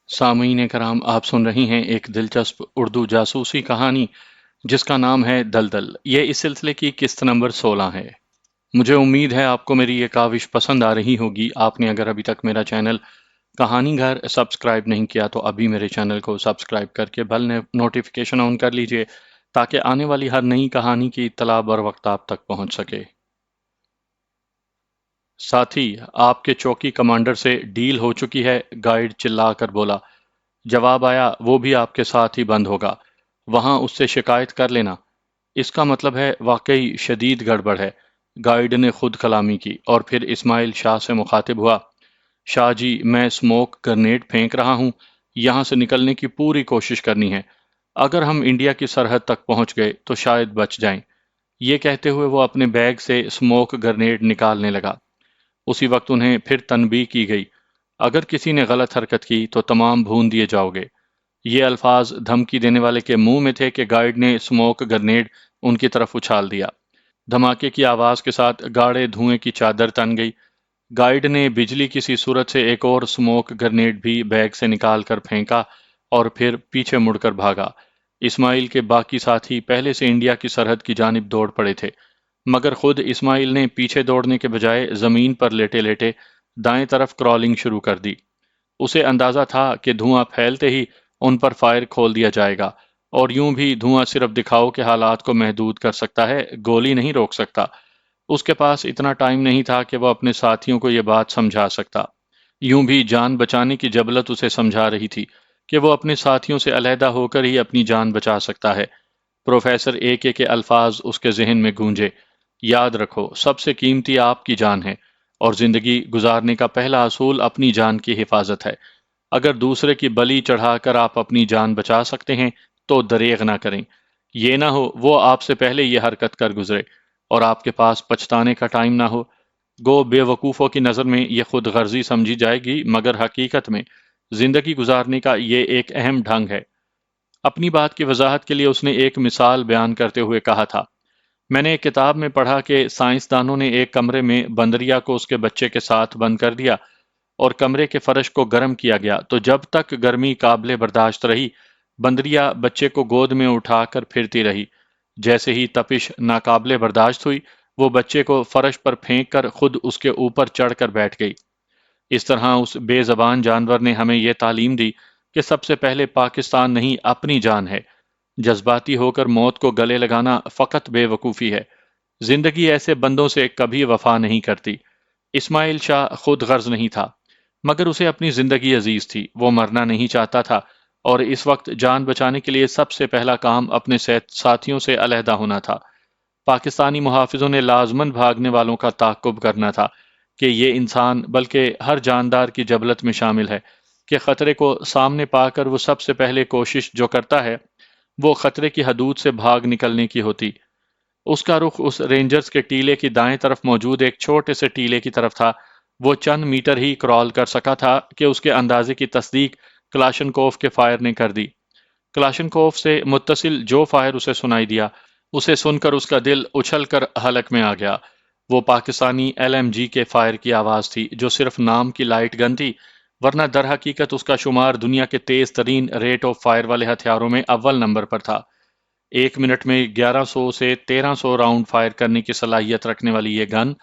سامعین کرام، آپ سن رہی ہیں ایک دلچسپ اردو جاسوسی کہانی جس کا نام ہے دلدل۔ یہ اس سلسلے کی قسط نمبر 16 ہے۔ مجھے امید ہے آپ کو میری یہ کاوش پسند آ رہی ہوگی۔ آپ نے اگر ابھی تک میرا چینل کہانی گھر سبسکرائب نہیں کیا تو ابھی میرے چینل کو سبسکرائب کر کے بیل نوٹیفیکیشن آن کر لیجئے تاکہ آنے والی ہر نئی کہانی کی اطلاع بر وقت آپ تک پہنچ سکے۔ ساتھی، آپ کے چوکی کمانڈر سے ڈیل ہو چکی ہے، گائیڈ چلا کر بولا۔ جواب آیا، وہ بھی آپ کے ساتھ ہی بند ہوگا، وہاں اس سے شکایت کر لینا۔ اس کا مطلب ہے واقعی شدید گڑبڑ ہے۔ گائیڈ نے خود کلامی کی اور پھر اسماعیل شاہ سے مخاطب ہوا۔ شاہ جی، میں سموک گرنیڈ پھینک رہا ہوں، یہاں سے نکلنے کی پوری کوشش کرنی ہے۔ اگر ہم انڈیا کی سرحد تک پہنچ گئے تو شاید بچ جائیں۔ یہ کہتے ہوئے وہ اپنے بیگ سے سموک گرنیڈ نکالنے لگا۔ اسی وقت انہیں پھر تنبیہ کی گئی، اگر کسی نے غلط حرکت کی تو تمام بھون دیے جاؤ گے۔ یہ الفاظ دھمکی دینے والے کے منہ میں تھے کہ گائیڈ نے سموک گرنیڈ ان کی طرف اچھال دیا۔ دھماکے کی آواز کے ساتھ گاڑے دھوئیں کی چادر تن گئی۔ گائیڈ نے بجلی کسی صورت سے ایک اور سموک گرنیڈ بھی بیگ سے نکال کر پھینکا اور پھر پیچھے مڑ کر بھاگا۔ اسماعیل کے باقی ساتھی پہلے سے انڈیا کی سرحد کی جانب دوڑ پڑے تھے، مگر خود اسماعیل نے پیچھے دوڑنے کے بجائے زمین پر لیٹے لیٹے دائیں طرف کرالنگ شروع کر دی۔ اسے اندازہ تھا کہ دھواں پھیلتے ہی ان پر فائر کھول دیا جائے گا، اور یوں بھی دھواں صرف دکھاؤ کے حالات کو محدود کر سکتا ہے، گولی نہیں روک سکتا۔ اس کے پاس اتنا ٹائم نہیں تھا کہ وہ اپنے ساتھیوں کو یہ بات سمجھا سکتا۔ یوں بھی جان بچانے کی جبلت اسے سمجھا رہی تھی کہ وہ اپنے ساتھیوں سے علیحدہ ہو کر ہی اپنی جان بچا سکتا ہے۔ پروفیسر اے کے الفاظ اس کے ذہن میں گونجے، یاد رکھو، سب سے قیمتی آپ کی جان ہے، اور زندگی گزارنے کا پہلا اصول اپنی جان کی حفاظت ہے۔ اگر دوسرے کی بلی چڑھا کر آپ اپنی جان بچا سکتے ہیں تو دریغ نہ کریں۔ یہ نہ ہو وہ آپ سے پہلے یہ حرکت کر گزرے اور آپ کے پاس پچھتانے کا ٹائم نہ ہو۔ گو بے وقوفوں کی نظر میں یہ خود غرضی سمجھی جائے گی، مگر حقیقت میں زندگی گزارنے کا یہ ایک اہم ڈھنگ ہے۔ اپنی بات کی وضاحت کے لیے اس نے ایک مثال بیان کرتے ہوئے کہا تھا، میں نے ایک کتاب میں پڑھا کہ سائنسدانوں نے ایک کمرے میں بندریا کو اس کے بچے کے ساتھ بند کر دیا اور کمرے کے فرش کو گرم کیا گیا، تو جب تک گرمی قابل برداشت رہی، بندریا بچے کو گود میں اٹھا کر پھرتی رہی۔ جیسے ہی تپش ناقابل برداشت ہوئی، وہ بچے کو فرش پر پھینک کر خود اس کے اوپر چڑھ کر بیٹھ گئی۔ اس طرح اس بے زبان جانور نے ہمیں یہ تعلیم دی کہ سب سے پہلے پاکستان نہیں، اپنی جان ہے۔ جذباتی ہو کر موت کو گلے لگانا فقط بے وقوفی ہے۔ زندگی ایسے بندوں سے کبھی وفا نہیں کرتی۔ اسماعیل شاہ خود غرض نہیں تھا، مگر اسے اپنی زندگی عزیز تھی۔ وہ مرنا نہیں چاہتا تھا، اور اس وقت جان بچانے کے لیے سب سے پہلا کام اپنے ساتھیوں سے علیحدہ ہونا تھا۔ پاکستانی محافظوں نے لازماً بھاگنے والوں کا تعاقب کرنا تھا کہ یہ انسان بلکہ ہر جاندار کی جبلت میں شامل ہے کہ خطرے کو سامنے پا کر وہ سب سے پہلے کوشش جو کرتا ہے وہ خطرے کی حدود سے بھاگ نکلنے کی ہوتی۔ اس کا رخ اس رینجرز کے ٹیلے کی دائیں طرف موجود ایک چھوٹے سے ٹیلے کی طرف تھا۔ وہ چند میٹر ہی کرال کر سکا تھا کہ اس کے اندازے کی تصدیق کلاشنکوف کے فائر نے کر دی۔ کلاشنکوف سے متصل جو فائر اسے سنائی دیا، اسے سن کر اس کا دل اچھل کر حلق میں آ گیا۔ وہ پاکستانی LMG کے فائر کی آواز تھی، جو صرف نام کی لائٹ گن تھی، ورنہ در حقیقت اس کا شمار دنیا کے تیز ترین ریٹ آف فائر والے ہتھیاروں میں اول نمبر پر تھا۔ ایک منٹ میں 1100 سے 1300 راؤنڈ فائر کرنے کی صلاحیت رکھنے والی یہ گن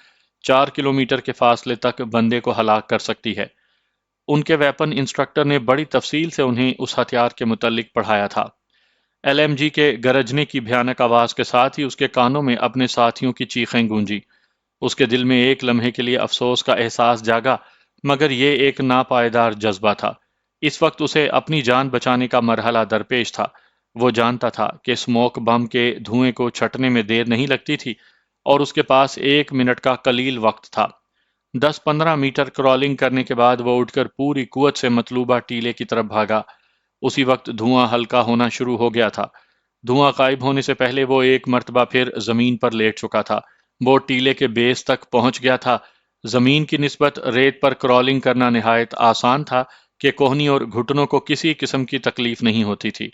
4 کلومیٹر کے فاصلے تک بندے کو ہلاک کر سکتی ہے۔ ان کے ویپن انسٹرکٹر نے بڑی تفصیل سے انہیں اس ہتھیار کے متعلق پڑھایا تھا۔ LMG کے گرجنے کی بھیانک آواز کے ساتھ ہی اس کے کانوں میں اپنے ساتھیوں کی چیخیں گونجی۔ اس کے دل میں ایک لمحے کے لیے افسوس کا احساس جاگا، مگر یہ ایک ناپائیدار جذبہ تھا۔ اس وقت اسے اپنی جان بچانے کا مرحلہ درپیش تھا۔ وہ جانتا تھا کہ سموک بم کے دھوئیں کو چھٹنے میں دیر نہیں لگتی تھی، اور اس کے پاس 1 منٹ کا قلیل وقت تھا۔ 10-15 میٹر کرالنگ کرنے کے بعد وہ اٹھ کر پوری قوت سے مطلوبہ ٹیلے کی طرف بھاگا۔ اسی وقت دھواں ہلکا ہونا شروع ہو گیا تھا۔ دھواں غائب ہونے سے پہلے وہ ایک مرتبہ پھر زمین پر لیٹ چکا تھا۔ وہ ٹیلے کے بیس تک پہنچ گیا تھا۔ زمین کی نسبت ریت پر کرالنگ کرنا نہایت آسان تھا کہ کوہنی اور گھٹنوں کو کسی قسم کی تکلیف نہیں ہوتی تھی۔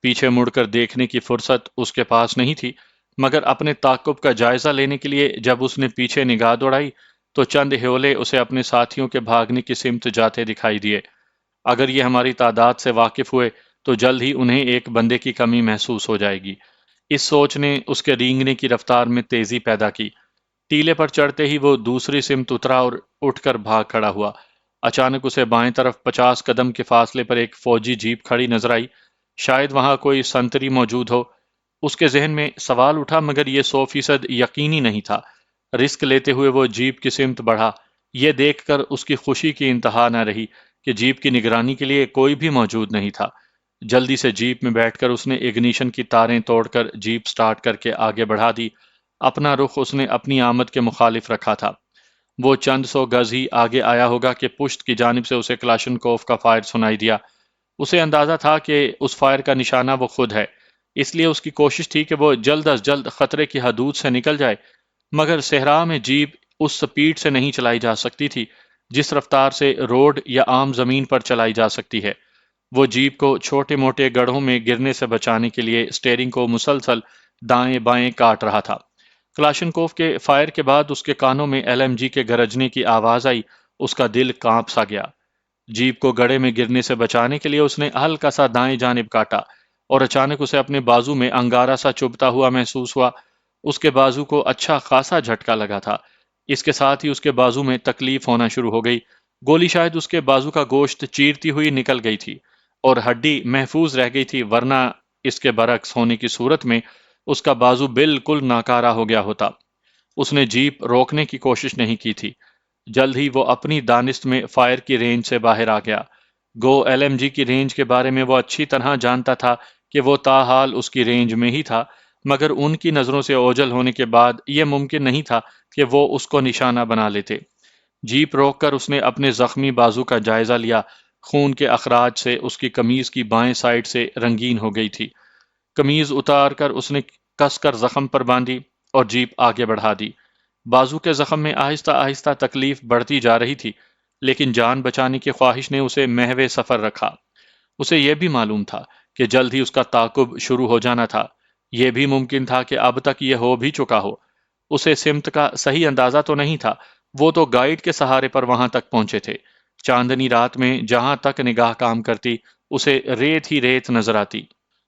پیچھے مڑ کر دیکھنے کی فرصت اس کے پاس نہیں تھی، مگر اپنے تعاقب کا جائزہ لینے کے لیے جب اس نے پیچھے نگاہ دوڑائی تو چند ہیولے اسے اپنے ساتھیوں کے بھاگنے کی سمت جاتے دکھائی دیے۔ اگر یہ ہماری تعداد سے واقف ہوئے تو جلد ہی انہیں ایک بندے کی کمی محسوس ہو جائے گی۔ اس سوچ نے اس کے رینگنے کی رفتار میں تیزی پیدا کی۔ ٹیلے پر چڑھتے ہی وہ دوسری سمت اترا اور اٹھ کر بھاگ کھڑا ہوا۔ اچانک اسے بائیں طرف 50 قدم کے فاصلے پر ایک فوجی جیپ کھڑی نظر آئی۔ شاید وہاں کوئی سنتری موجود ہو۔ اس کے ذہن میں سوال اٹھا، مگر یہ 100% یقینی نہیں تھا۔ رسک لیتے ہوئے وہ جیپ کی سمت بڑھا۔ یہ دیکھ کر اس کی خوشی کی انتہا نہ رہی کہ جیپ کی نگرانی کے لیے کوئی بھی موجود نہیں تھا۔ جلدی سے جیپ میں بیٹھ کر اس نے اگنیشن کی تاریں توڑ کر جیپ سٹارٹ کر کے آگے بڑھا دی۔ اپنا رخ اس نے اپنی آمد کے مخالف رکھا تھا۔ وہ چند سو گز ہی آگے آیا ہوگا کہ پشت کی جانب سے اسے کلاشنکوف کا فائر سنائی دیا۔ اسے اندازہ تھا کہ اس فائر کا نشانہ وہ خود ہے، اس لیے اس کی کوشش تھی کہ وہ جلد از جلد خطرے کی حدود سے نکل جائے، مگر صحرا میں جیپ اس سپیڈ سے نہیں چلائی جا سکتی تھی جس رفتار سے روڈ یا عام زمین پر چلائی جا سکتی ہے۔ وہ جیپ کو چھوٹے موٹے گڑھوں میں گرنے سے بچانے کے لیے اسٹیئرنگ کو مسلسل دائیں بائیں کاٹ رہا تھا۔ کلاشنکوف کے فائر کے بعد اس کے کانوں میں LMG کے گرجنے کی آواز آئی۔ اس کا دل کانپ سا گیا۔ جیپ کو گڑھے میں گرنے سے بچانے کے لیے اس نے ہلکا سا دائیں جانب کاٹا اور اچانک اسے اپنے بازو میں انگارہ سا چبھتا ہوا محسوس ہوا۔ اس کے بازو کو اچھا خاصا جھٹکا لگا تھا۔ اس کے ساتھ ہی اس کے بازو میں تکلیف ہونا شروع ہو گئی۔ گولی شاید اس کے بازو کا گوشت چیرتی ہوئی نکل گئی تھی اور ہڈی محفوظ رہ گئی تھی، ورنہ اس کے برعکس ہونے کی صورت میں اس کا بازو بالکل ناکارہ ہو گیا ہوتا۔ اس نے جیپ روکنے کی کوشش نہیں کی تھی۔ جلد ہی وہ اپنی دانست میں فائر کی رینج سے باہر آ گیا۔ گو LMG کی رینج کے بارے میں وہ اچھی طرح جانتا تھا کہ وہ تاحال اس کی رینج میں ہی تھا، مگر ان کی نظروں سے اوجھل ہونے کے بعد یہ ممکن نہیں تھا کہ وہ اس کو نشانہ بنا لیتے۔ جیپ روک کر اس نے اپنے زخمی بازو کا جائزہ لیا۔ خون کے اخراج سے اس کی قمیض کی بائیں سائڈ سے رنگین ہو گئی تھی۔ قمیض اتار کر اس نے کس کر زخم پر باندھی اور جیپ آگے بڑھا دی۔ بازو کے زخم میں آہستہ آہستہ تکلیف بڑھتی جا رہی تھی، لیکن جان بچانے کی خواہش نے اسے محو سفر رکھا۔ اسے یہ بھی معلوم تھا کہ جلد ہی اس کا تعاقب شروع ہو جانا تھا۔ یہ بھی ممکن تھا کہ اب تک یہ ہو بھی چکا ہو۔ اسے سمت کا صحیح اندازہ تو نہیں تھا، وہ تو گائیڈ کے سہارے پر وہاں تک پہنچے تھے۔ چاندنی رات میں جہاں تک نگاہ کام کرتی اسے ریت ہی ریت نظر آتی۔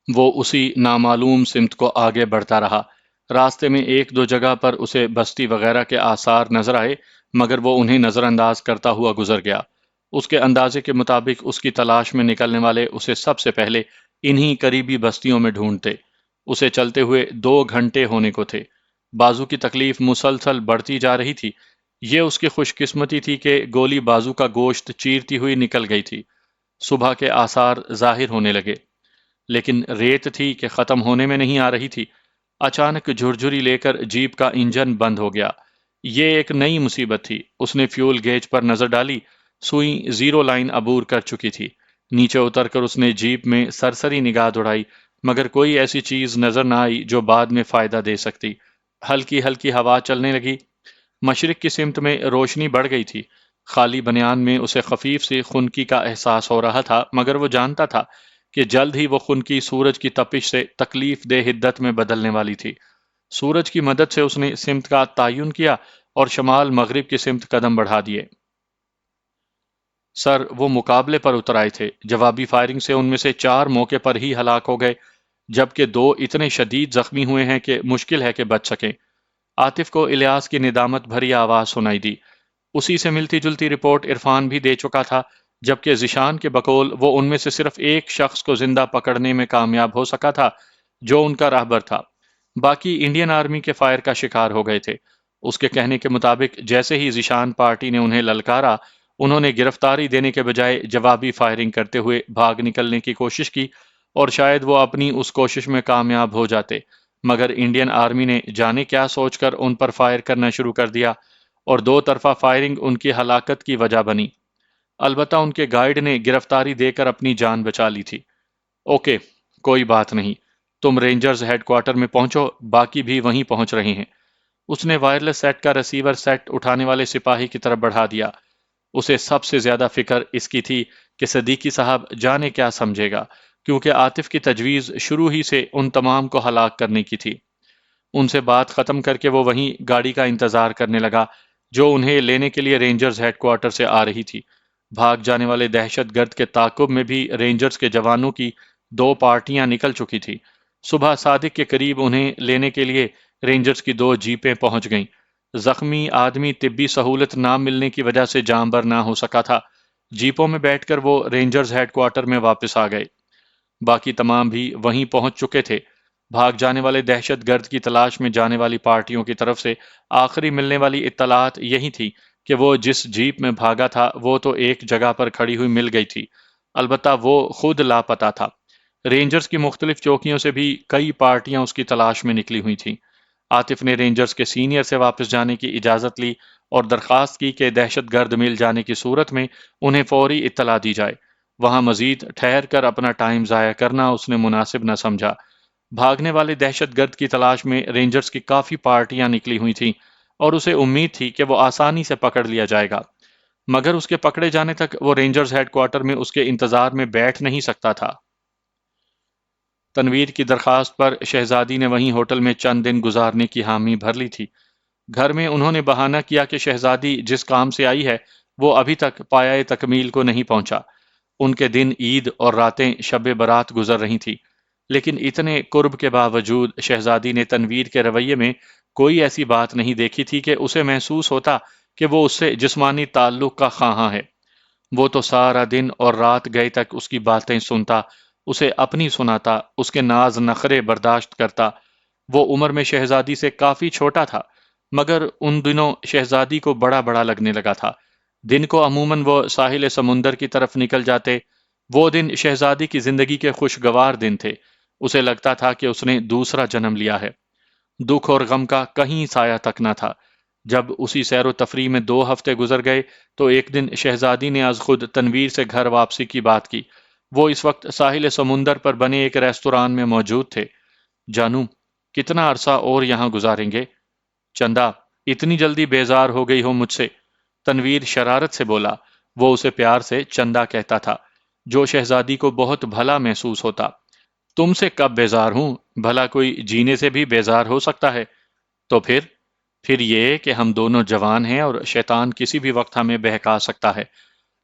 وہ اسی نامعلوم سمت کو آگے بڑھتا رہا۔ راستے میں ایک دو جگہ پر اسے بستی وغیرہ کے آثار نظر آئے، مگر وہ انہیں نظر انداز کرتا ہوا گزر گیا۔ اس کے اندازے کے مطابق اس کی تلاش میں نکلنے والے اسے سب سے پہلے انہی قریبی بستیوں میں ڈھونڈتے۔ اسے چلتے ہوئے 2 گھنٹے ہونے کو تھے۔ بازو کی تکلیف مسلسل بڑھتی جا رہی تھی۔ یہ اس کی خوش قسمتی تھی کہ گولی بازو کا گوشت چیرتی ہوئی نکل گئی تھی۔ صبح کے آثار ظاہر ہونے لگے، لیکن ریت تھی کہ ختم ہونے میں نہیں آ رہی تھی۔ اچانک جھرجھری لے کر جیپ کا انجن بند ہو گیا۔ یہ ایک نئی مصیبت تھی۔ اس نے فیول گیج پر نظر ڈالی، سوئی 0 لائن عبور کر چکی تھی۔ نیچے اتر کر اس نے جیپ میں سرسری نگاہ دوڑائی، مگر کوئی ایسی چیز نظر نہ آئی جو بعد میں فائدہ دے سکتی۔ ہلکی ہلکی ہوا چلنے لگی۔ مشرق کی سمت میں روشنی بڑھ گئی تھی۔ خالی بنیان میں اسے خفیف سی خنکی کا احساس ہو رہا تھا، مگر وہ جانتا تھا کہ جلد ہی وہ خنکی سورج کی تپش سے تکلیف دہ حدت میں بدلنے والی تھی۔ سورج کی مدد سے اس نے سمت کا تعین کیا اور شمال مغرب کی سمت قدم بڑھا دیے۔ سر، وہ مقابلے پر اتر آئے تھے۔ جوابی فائرنگ سے ان میں سے 4 موقع پر ہی ہلاک ہو گئے، جبکہ 2 اتنے شدید زخمی ہوئے ہیں کہ مشکل ہے کہ بچ سکیں۔ عاطف کو الیاس کی ندامت بھری آواز سنائی دی۔ اسی سے ملتی جلتی رپورٹ عرفان بھی دے چکا تھا، جبکہ ذیشان کے بقول وہ ان میں سے صرف ایک شخص کو زندہ پکڑنے میں کامیاب ہو سکا تھا، جو ان کا راہبر تھا۔ باقی انڈین آرمی کے فائر کا شکار ہو گئے تھے۔ اس کے کہنے کے مطابق جیسے ہی ذیشان پارٹی نے انہیں للکارا، انہوں نے گرفتاری دینے کے بجائے جوابی فائرنگ کرتے ہوئے بھاگ نکلنے کی کوشش کی، اور شاید وہ اپنی اس کوشش میں کامیاب ہو جاتے، مگر انڈین آرمی نے جانے کیا سوچ کر ان پر فائر کرنا شروع کر دیا، اور 2 طرفہ فائرنگ ان کی ہلاکت کی وجہ بنی۔ البتہ ان کے گائیڈ نے گرفتاری دے کر اپنی جان بچا لی تھی۔ اوکے، کوئی بات نہیں، تم رینجرز ہیڈ کوارٹر میں پہنچو، باقی بھی وہیں پہنچ رہے ہیں۔ اس نے وائرلیس سیٹ کا ریسیور سیٹ اٹھانے والے سپاہی کی طرف بڑھا دیا۔ اسے سب سے زیادہ فکر اس کی تھی کہ صدیقی صاحب جانے کیا سمجھے گا، کیونکہ عاطف کی تجویز شروع ہی سے ان تمام کو ہلاک کرنے کی تھی۔ ان سے بات ختم کر کے وہ وہیں گاڑی کا انتظار کرنے لگا جو انہیں لینے کے لیے رینجرز ہیڈ کوارٹر سے آ رہی تھی۔ بھاگ جانے والے دہشت گرد کے تعاقب میں بھی رینجرز کے جوانوں کی دو پارٹیاں نکل چکی تھی۔ صبح صادق کے قریب انہیں لینے کے لیے رینجرز کی دو جیپیں پہنچ گئیں۔ زخمی آدمی طبی سہولت نہ ملنے کی وجہ سے جاں بر نہ ہو سکا تھا۔ جیپوں میں بیٹھ کر وہ رینجرز ہیڈ کوارٹر میں واپس آ گئے۔ باقی تمام بھی وہیں پہنچ چکے تھے۔ بھاگ جانے والے دہشت گرد کی تلاش میں جانے والی پارٹیوں کی طرف سے آخری ملنے والی اطلاعات یہی تھی کہ وہ جس جیپ میں بھاگا تھا وہ تو ایک جگہ پر کھڑی ہوئی مل گئی تھی، البتہ وہ خود لاپتہ تھا۔ رینجرز کی مختلف چوکیوں سے بھی کئی پارٹیاں اس کی تلاش میں نکلی ہوئی تھیں۔ عاطف نے رینجرز کے سینئر سے واپس جانے کی اجازت لی اور درخواست کی کہ دہشت گرد مل جانے کی صورت میں انہیں فوری اطلاع دی جائے۔ وہاں مزید ٹھہر کر اپنا ٹائم ضائع کرنا اس نے مناسب نہ سمجھا۔ بھاگنے والے دہشت گرد کی تلاش میں رینجرز کی کافی پارٹیاں نکلی ہوئی تھیں اور اسے امید تھی کہ وہ آسانی سے پکڑ لیا جائے گا، مگر اس کے پکڑے جانے تک وہ رینجرز ہیڈ کوارٹر میں اس کے انتظار میں بیٹھ نہیں سکتا تھا۔ تنویر کی درخواست پر شہزادی نے وہیں ہوٹل میں چند دن گزارنے کی حامی بھر لی تھی۔ گھر میں انہوں نے بہانہ کیا کہ شہزادی جس کام سے آئی ہے وہ ابھی تک پایہ تکمیل کو نہیں پہنچا۔ ان کے دن عید اور راتیں شب برات گزر رہی تھی، لیکن اتنے قرب کے باوجود شہزادی نے تنویر کے رویے میں کوئی ایسی بات نہیں دیکھی تھی کہ اسے محسوس ہوتا کہ وہ اس سے جسمانی تعلق کا خواہاں ہے۔ وہ تو سارا دن اور رات گئے تک اس کی باتیں سنتا، اسے اپنی سناتا، اس کے ناز نخرے برداشت کرتا۔ وہ عمر میں شہزادی سے کافی چھوٹا تھا، مگر ان دنوں شہزادی کو بڑا بڑا لگنے لگا تھا۔ دن کو عموماً وہ ساحل سمندر کی طرف نکل جاتے۔ وہ دن شہزادی کی زندگی کے خوشگوار دن تھے۔ اسے لگتا تھا کہ اس نے دوسرا جنم لیا ہے۔ دکھ اور غم کا کہیں سایہ تک نہ تھا۔ جب اسی سیر و تفریح میں 2 ہفتے گزر گئے تو ایک دن شہزادی نے از خود تنویر سے گھر واپسی کی بات کی۔ وہ اس وقت ساحل سمندر پر بنے ایک ریستوران میں موجود تھے۔ جانو، کتنا عرصہ اور یہاں گزاریں گے؟ چندا، اتنی جلدی بیزار ہو گئی ہو مجھ سے؟ تنویر شرارت سے بولا۔ وہ اسے پیار سے چندا کہتا تھا، جو شہزادی کو بہت بھلا محسوس ہوتا۔ تم سے کب بیزار ہوں؟ بھلا کوئی جینے سے بھی بیزار ہو سکتا ہے؟ تو پھر یہ کہ ہم دونوں جوان ہیں اور شیطان کسی بھی وقت ہمیں بہکا سکتا ہے،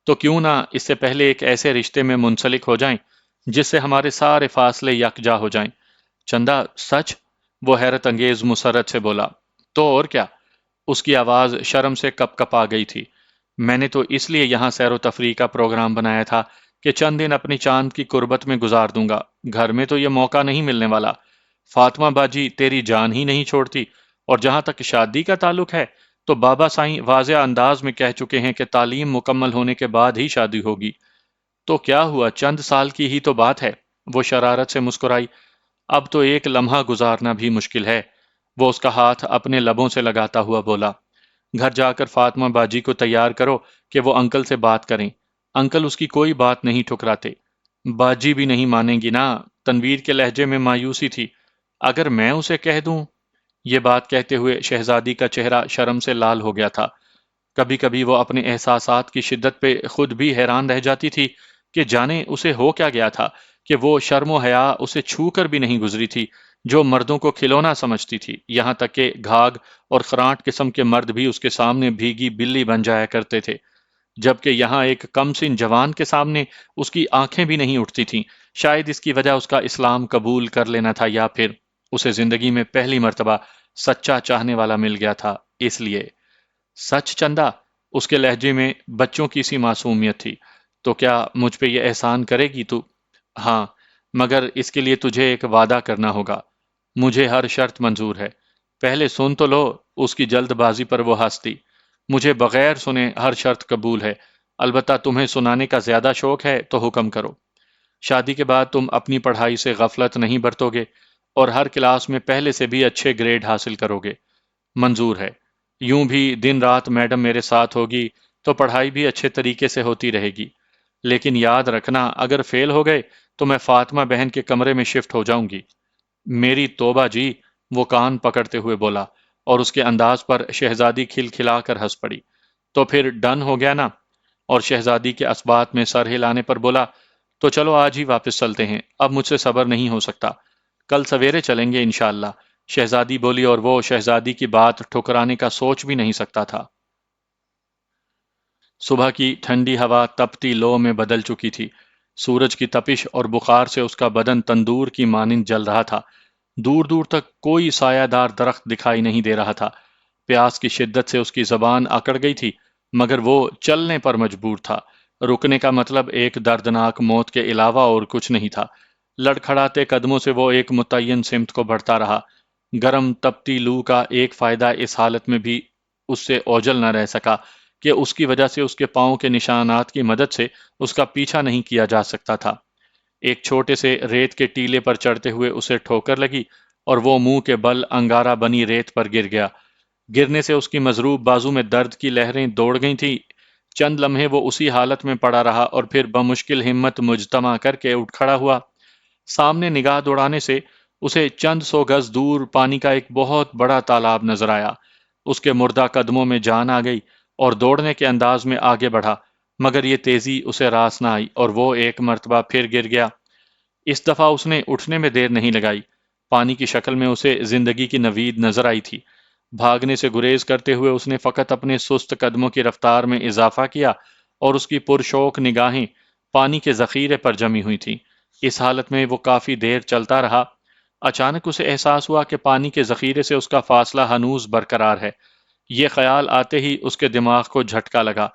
تو کیوں نہ اس سے پہلے ایک ایسے رشتے میں منسلک ہو جائیں جس سے ہمارے سارے فاصلے یکجا ہو جائیں۔ چندا، سچ؟ وہ حیرت انگیز مسرت سے بولا۔ تو اور کیا؟ اس کی آواز شرم سے کپ کپ آ گئی تھی۔ میں نے تو اس لیے یہاں سیر و تفریح کا پروگرام بنایا تھا کہ چند دن اپنی چاند کی قربت میں گزار دوں گا۔ گھر میں تو یہ موقع نہیں ملنے والا۔ فاطمہ باجی تیری جان ہی نہیں چھوڑتی، اور جہاں تک شادی کا تعلق ہے تو بابا سائیں واضح انداز میں کہہ چکے ہیں کہ تعلیم مکمل ہونے کے بعد ہی شادی ہوگی۔ تو کیا ہوا، چند سال کی ہی تو بات ہے۔ وہ شرارت سے مسکرائی۔ اب تو ایک لمحہ گزارنا بھی مشکل ہے۔ وہ اس کا ہاتھ اپنے لبوں سے لگاتا ہوا بولا۔ گھر جا کر فاطمہ باجی کو تیار کرو کہ وہ انکل سے بات کریں۔ انکل اس کی کوئی بات نہیں ٹھکراتے۔ باجی بھی نہیں مانیں گی نا؟ تنویر کے لہجے میں مایوسی تھی۔ اگر میں اسے کہہ دوں؟ یہ بات کہتے ہوئے شہزادی کا چہرہ شرم سے لال ہو گیا تھا۔ کبھی کبھی وہ اپنے احساسات کی شدت پہ خود بھی حیران رہ جاتی تھی کہ جانے اسے ہو کیا گیا تھا کہ وہ شرم و حیا اسے چھو کر بھی نہیں گزری تھی، جو مردوں کو کھلونا سمجھتی تھی۔ یہاں تک کہ گھاگ اور خراٹ قسم کے مرد بھی اس کے سامنے بھیگی بلی بن جایا کرتے تھے، جبکہ یہاں ایک کم سن جوان کے سامنے اس کی آنکھیں بھی نہیں اٹھتی تھیں۔ شاید اس کی وجہ اس کا اسلام قبول کر لینا تھا، یا پھر اسے زندگی میں پہلی مرتبہ سچا چاہنے والا مل گیا تھا، اس لیے۔ سچ چندا؟ اس کے لہجے میں بچوں کی سی معصومیت تھی۔ تو کیا مجھ پہ یہ احسان کرے گی تو؟ ہاں، مگر اس کے لیے تجھے ایک وعدہ کرنا ہوگا۔ مجھے ہر شرط منظور ہے۔ پہلے سن تو لو۔ اس کی جلد بازی پر وہ ہنس دی۔ مجھے بغیر سنے ہر شرط قبول ہے، البتہ تمہیں سنانے کا زیادہ شوق ہے تو حکم کرو۔ شادی کے بعد تم اپنی پڑھائی سے غفلت نہیں برتو گے اور ہر کلاس میں پہلے سے بھی اچھے گریڈ حاصل کرو گے۔ منظور ہے۔ یوں بھی دن رات میڈم میرے ساتھ ہوگی تو پڑھائی بھی اچھے طریقے سے ہوتی رہے گی، لیکن یاد رکھنا اگر فیل ہو گئے تو میں فاطمہ بہن کے کمرے میں شفٹ ہو جاؤں گی۔ میری توبہ جی! وہ کان پکڑتے ہوئے بولا، اور اس کے انداز پر شہزادی کھل کھلا کر ہنس پڑی۔ تو پھر ڈن ہو گیا نا؟ اور شہزادی کے اسبات میں سر ہلانے پر بولا، تو چلو آج ہی واپس چلتے ہیں، اب مجھ سے صبر نہیں ہو سکتا۔ کل سویرے چلیں گے انشاءاللہ، شہزادی بولی، اور وہ شہزادی کی بات ٹھکرانے کا سوچ بھی نہیں سکتا تھا۔ صبح کی ٹھنڈی ہوا تپتی لو میں بدل چکی تھی۔ سورج کی تپش اور بخار سے اس کا بدن تندور کی مانند جل رہا تھا۔ دور دور تک کوئی سایہ دار درخت دکھائی نہیں دے رہا تھا۔ پیاس کی شدت سے اس کی زبان اکڑ گئی تھی، مگر وہ چلنے پر مجبور تھا۔ رکنے کا مطلب ایک دردناک موت کے علاوہ اور کچھ نہیں تھا۔ لڑکھڑاتے قدموں سے وہ ایک متعین سمت کو بڑھتا رہا۔ گرم تپتی لو کا ایک فائدہ اس حالت میں بھی اس سے اوجل نہ رہ سکا کہ اس کی وجہ سے اس کے پاؤں کے نشانات کی مدد سے اس کا پیچھا نہیں کیا جا سکتا تھا۔ ایک چھوٹے سے ریت کے ٹیلے پر چڑھتے ہوئے اسے ٹھوکر لگی اور وہ منہ کے بل انگارہ بنی ریت پر گر گیا۔ گرنے سے اس کی مضروب بازو میں درد کی لہریں دوڑ گئی تھیں۔ چند لمحے وہ اسی حالت میں پڑا رہا اور پھر بمشکل ہمت مجتمع کر کے اٹھ کھڑا ہوا۔ سامنے نگاہ دوڑانے سے اسے چند سو گز دور پانی کا ایک بہت بڑا تالاب نظر آیا۔ اس کے مردہ قدموں میں جان آ گئی اور دوڑنے کے انداز میں آگے بڑھا، مگر یہ تیزی اسے راس نہ آئی اور وہ ایک مرتبہ پھر گر گیا۔ اس دفعہ اس نے اٹھنے میں دیر نہیں لگائی۔ پانی کی شکل میں اسے زندگی کی نوید نظر آئی تھی۔ بھاگنے سے گریز کرتے ہوئے اس نے فقط اپنے سست قدموں کی رفتار میں اضافہ کیا اور اس کی پرشوق نگاہیں پانی کے ذخیرے پر جمی ہوئی تھیں۔ اس حالت میں وہ کافی دیر چلتا رہا۔ اچانک اسے احساس ہوا کہ پانی کے ذخیرے سے اس کا فاصلہ ہنوز برقرار ہے۔ یہ خیال آتے ہی اس کے دماغ کو جھٹکا لگا۔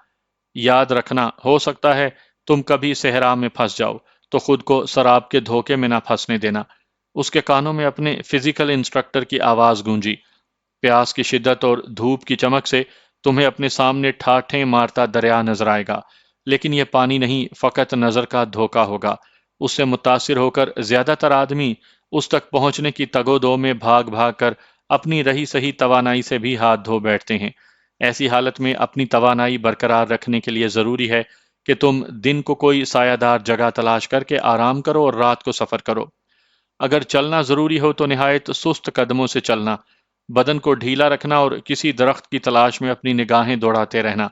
یاد رکھنا، ہو سکتا ہے تم کبھی صحرا میں پھنس جاؤ تو خود کو سراب کے دھوکے میں نہ پھنسنے دینا۔ اس کے کانوں میں اپنے فزیکل انسٹرکٹر کی آواز گونجی۔ پیاس کی شدت اور دھوپ کی چمک سے تمہیں اپنے سامنے ٹھاٹھیں مارتا دریا نظر آئے گا، لیکن یہ پانی نہیں، فقط نظر کا دھوکا ہوگا۔ اس سے متاثر ہو کر زیادہ تر آدمی اس تک پہنچنے کی تگ و دو میں بھاگ بھاگ کر اپنی رہی سہی توانائی سے بھی ہاتھ دھو بیٹھتے ہیں۔ ایسی حالت میں اپنی توانائی برقرار رکھنے کے لیے ضروری ہے کہ تم دن کو کوئی سایہ دار جگہ تلاش کر کے آرام کرو اور رات کو سفر کرو۔ اگر چلنا ضروری ہو تو نہایت سست قدموں سے چلنا، بدن کو ڈھیلا رکھنا اور کسی درخت کی تلاش میں اپنی نگاہیں دوڑاتے رہنا۔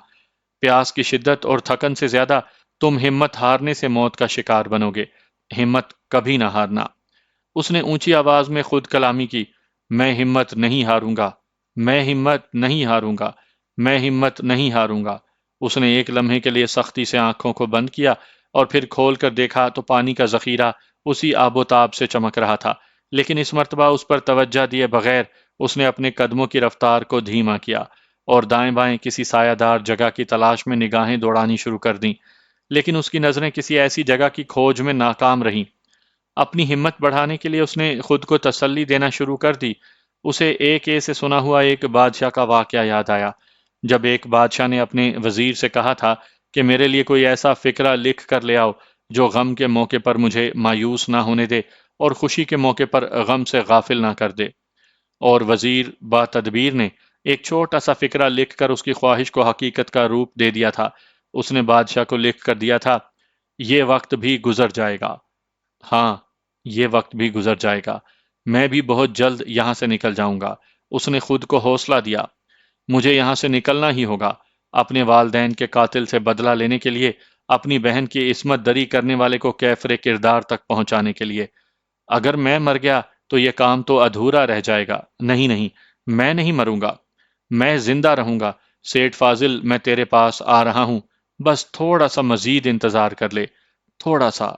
پیاس کی شدت اور تھکن سے زیادہ تم ہمت ہارنے سے موت کا شکار بنو گے۔ ہمت کبھی نہ ہارنا۔ اس نے اونچی آواز میں خود کلامی کی، میں ہمت نہیں ہاروں گا، میں ہمت نہیں ہاروں گا، میں ہمت نہیں ہاروں گا۔ اس نے ایک لمحے کے لیے سختی سے آنکھوں کو بند کیا اور پھر کھول کر دیکھا تو پانی کا ذخیرہ اسی آب و تاب سے چمک رہا تھا، لیکن اس مرتبہ اس پر توجہ دیے بغیر اس نے اپنے قدموں کی رفتار کو دھیما کیا اور دائیں بائیں کسی سایہ دار جگہ کی تلاش میں نگاہیں دوڑانی شروع کر دیں، لیکن اس کی نظریں کسی ایسی جگہ کی کھوج میں ناکام رہیں۔ اپنی ہمت بڑھانے کے لیے اس نے خود کو تسلی دینا شروع کر دی۔ اسے ایک سے سنا ہوا ایک بادشاہ کا واقعہ یاد آیا، جب ایک بادشاہ نے اپنے وزیر سے کہا تھا کہ میرے لیے کوئی ایسا فقرہ لکھ کر لے آؤ جو غم کے موقع پر مجھے مایوس نہ ہونے دے اور خوشی کے موقع پر غم سے غافل نہ کر دے۔ اور وزیر با تدبیر نے ایک چھوٹا سا فقرہ لکھ کر اس کی خواہش کو حقیقت کا روپ دے دیا تھا۔ اس نے بادشاہ کو لکھ کر دیا تھا، یہ وقت بھی گزر جائے گا، ہاں یہ وقت بھی گزر جائے گا، میں بھی بہت جلد یہاں سے نکل جاؤں گا۔ اس نے خود کو حوصلہ دیا، مجھے یہاں سے نکلنا ہی ہوگا، اپنے والدین کے قاتل سے بدلہ لینے کے لیے، اپنی بہن کی عصمت دری کرنے والے کو کیفر کردار تک پہنچانے کے لیے۔ اگر میں مر گیا تو یہ کام تو ادھورا رہ جائے گا۔ نہیں نہیں، میں نہیں مروں گا، میں زندہ رہوں گا۔ سیٹھ فاضل، میں تیرے پاس آ رہا ہوں، بس تھوڑا سا مزید انتظار کر لے، تھوڑا سا۔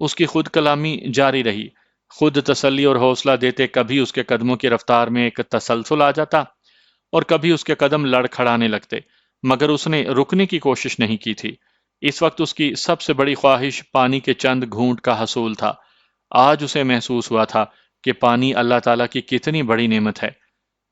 اس کی خود کلامی جاری رہی، خود تسلی اور حوصلہ دیتے کبھی اس کے قدموں کی رفتار میں ایک تسلسل آ جاتا اور کبھی اس کے قدم لڑکھڑانے لگتے، مگر اس نے رکنے کی کوشش نہیں کی تھی۔ اس وقت اس کی سب سے بڑی خواہش پانی کے چند گھونٹ کا حصول تھا۔ آج اسے محسوس ہوا تھا کہ پانی اللہ تعالیٰ کی کتنی بڑی نعمت ہے۔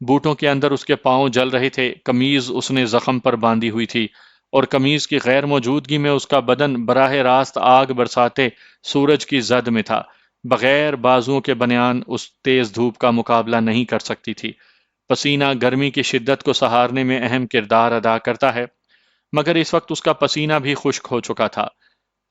بوٹوں کے اندر اس کے پاؤں جل رہے تھے، قمیض اس نے زخم پر باندھی ہوئی تھی اور قمیض کی غیر موجودگی میں اس کا بدن براہ راست آگ برساتے سورج کی زد میں تھا۔ بغیر بازوؤں کے بنیان اس تیز دھوپ کا مقابلہ نہیں کر سکتی تھی۔ پسینہ گرمی کی شدت کو سہارنے میں اہم کردار ادا کرتا ہے، مگر اس وقت اس کا پسینہ بھی خشک ہو چکا تھا۔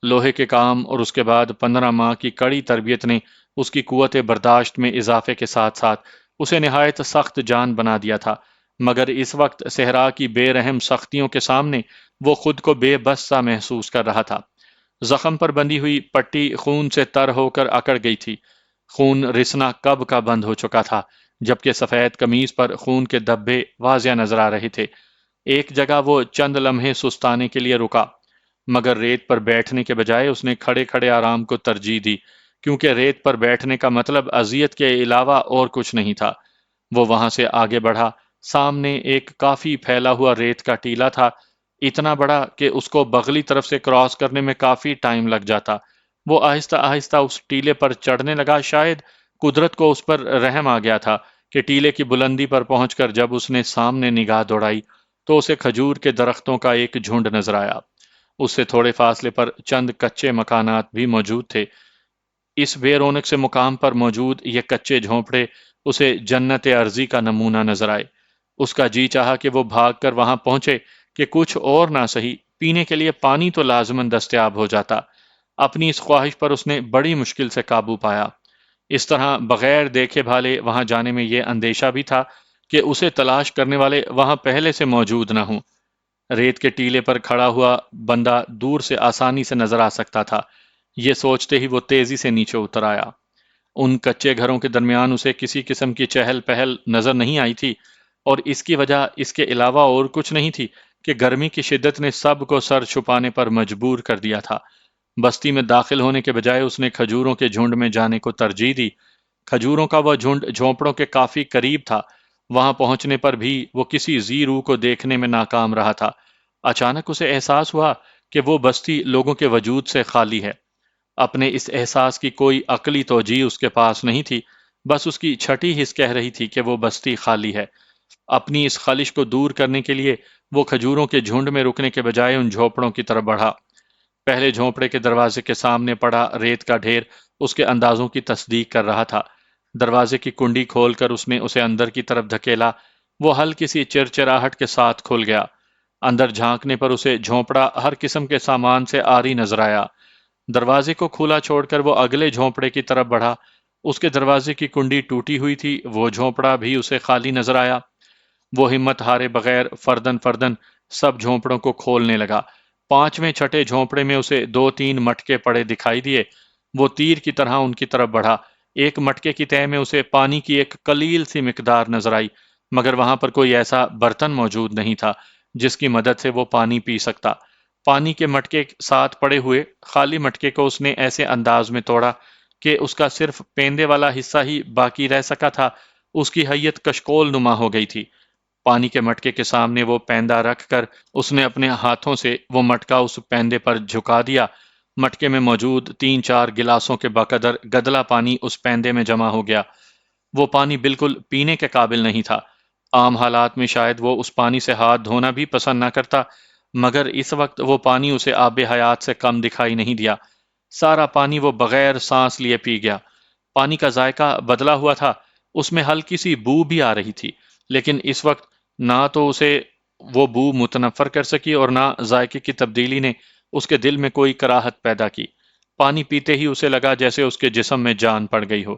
لوہے کے کام اور اس کے بعد 15 ماہ کی کڑی تربیت نے اس کی قوت برداشت میں اضافے کے ساتھ ساتھ اسے نہایت سخت جان بنا دیا تھا، مگر اس وقت صحرا کی بے رحم سختیوں کے سامنے وہ خود کو بے بس سا محسوس کر رہا تھا۔ زخم پر بندھی ہوئی پٹی خون سے تر ہو کر اکڑ گئی تھی۔ خون رسنا کب کا بند ہو چکا تھا، جبکہ سفید قمیض پر خون کے دھبے واضح نظر آ رہے تھے۔ ایک جگہ وہ چند لمحے سستانے کے لیے رکا، مگر ریت پر بیٹھنے کے بجائے اس نے کھڑے کھڑے آرام کو ترجیح دی، کیونکہ ریت پر بیٹھنے کا مطلب اذیت کے علاوہ اور کچھ نہیں تھا۔ وہ وہاں سے آگے بڑھا۔ سامنے ایک کافی پھیلا ہوا ریت کا ٹیلا تھا، اتنا بڑا کہ اس کو بغلی طرف سے کراس کرنے میں کافی ٹائم لگ جاتا۔ وہ آہستہ آہستہ اس ٹیلے پر چڑھنے لگا۔ شاید قدرت کو اس پر رحم آ گیا تھا کہ ٹیلے کی بلندی پر پہنچ کر جب اس نے سامنے نگاہ دوڑائی تو اسے کھجور کے درختوں کا ایک جھنڈ نظر آیا۔ اس سے تھوڑے فاصلے پر چند کچے مکانات بھی موجود تھے۔ اس بے رونق سے مقام پر موجود یہ کچے جھونپڑے اسے جنت ارضی کا نمونہ نظر آئے۔ اس کا جی چاہا کہ وہ بھاگ کر وہاں پہنچے کہ کچھ اور نہ سہی پینے کے لیے پانی تو لازماً دستیاب ہو جاتا۔ اپنی اس خواہش پر اس نے بڑی مشکل سے قابو پایا۔ اس طرح بغیر دیکھے بھالے وہاں جانے میں یہ اندیشہ بھی تھا کہ اسے تلاش کرنے والے وہاں پہلے سے موجود نہ ہوں۔ ریت کے ٹیلے پر کھڑا ہوا بندہ دور سے آسانی سے نظر آ سکتا تھا۔ یہ سوچتے ہی وہ تیزی سے نیچے اتر آیا۔ ان کچے گھروں کے درمیان اسے کسی قسم کی چہل پہل نظر نہیں آئی تھی، اور اس کی وجہ اس کے علاوہ اور کچھ نہیں تھی کہ گرمی کی شدت نے سب کو سر چھپانے پر مجبور کر دیا تھا۔ بستی میں داخل ہونے کے بجائے اس نے کھجوروں کے جھنڈ میں جانے کو ترجیح دی۔ کھجوروں کا وہ جھنڈ جھونپڑوں کے کافی قریب تھا۔ وہاں پہنچنے پر بھی وہ کسی ذی روح کو دیکھنے میں ناکام رہا تھا۔ اچانک اسے احساس ہوا کہ وہ بستی لوگوں کے وجود سے خالی ہے۔ اپنے اس احساس کی کوئی عقلی توجیہ اس کے پاس نہیں تھی، بس اس کی چھٹی حس کہہ رہی تھی کہ وہ بستی خالی ہے۔ اپنی اس خلش کو دور کرنے کے لیے وہ کھجوروں کے جھنڈ میں رکنے کے بجائے ان جھونپڑوں کی طرف بڑھا۔ پہلے جھونپڑے کے دروازے کے سامنے پڑا ریت کا ڈھیر اس کے اندازوں کی تصدیق کر رہا تھا۔ دروازے کی کنڈی کھول کر اس نے اسے اندر کی طرف دھکیلا۔ وہ ہلکی سی چرچراہٹ کے ساتھ کھل گیا۔ اندر جھانکنے پر اسے جھونپڑا ہر قسم کے سامان سے آری نظر آیا۔ دروازے کو کھلا چھوڑ کر وہ اگلے جھونپڑے کی طرف بڑھا۔ اس کے دروازے کی کنڈی ٹوٹی ہوئی تھی، وہ جھونپڑا بھی اسے خالی نظر آیا۔ وہ ہمت ہارے بغیر فردن فردن سب جھونپڑوں کو کھولنے لگا۔ پانچویں چھٹے جھونپڑے میں اسے دو تین مٹکے پڑے دکھائی دیے۔ وہ تیر کی طرح ان کی طرف بڑھا۔ ایک مٹکے کی تہہ میں اسے پانی کی ایک قلیل سی مقدار نظر آئی، مگر وہاں پر کوئی ایسا برتن موجود نہیں تھا جس کی مدد سے وہ پانی پی سکتا۔ پانی کے مٹکے ساتھ پڑے ہوئے خالی مٹکے کو اس نے ایسے انداز میں توڑا کہ اس کا صرف پیندے والا حصہ ہی باقی رہ سکا تھا۔ اس کی حیت کشکول نما ہو گئی تھی۔ پانی کے مٹکے کے سامنے وہ پیندہ رکھ کر اس نے اپنے ہاتھوں سے وہ مٹکا اس پیندے پر جھکا دیا۔ مٹکے میں موجود تین چار گلاسوں کے بقدر گدلا پانی اس پیندے میں جمع ہو گیا۔ وہ پانی بالکل پینے کے قابل نہیں تھا۔ عام حالات میں شاید وہ اس پانی سے ہاتھ دھونا بھی پسند نہ کرتا، مگر اس وقت وہ پانی اسے آب حیات سے کم دکھائی نہیں دیا۔ سارا پانی وہ بغیر سانس لیے پی گیا۔ پانی کا ذائقہ بدلا ہوا تھا، اس میں ہلکی سی بو بھی آ رہی تھی، لیکن اس وقت نہ تو اسے وہ بو متنفر کر سکی اور نہ ذائقے کی تبدیلی نے اس کے دل میں کوئی کراہت پیدا کی۔ پانی پیتے ہی اسے لگا جیسے اس کے جسم میں جان پڑ گئی ہو۔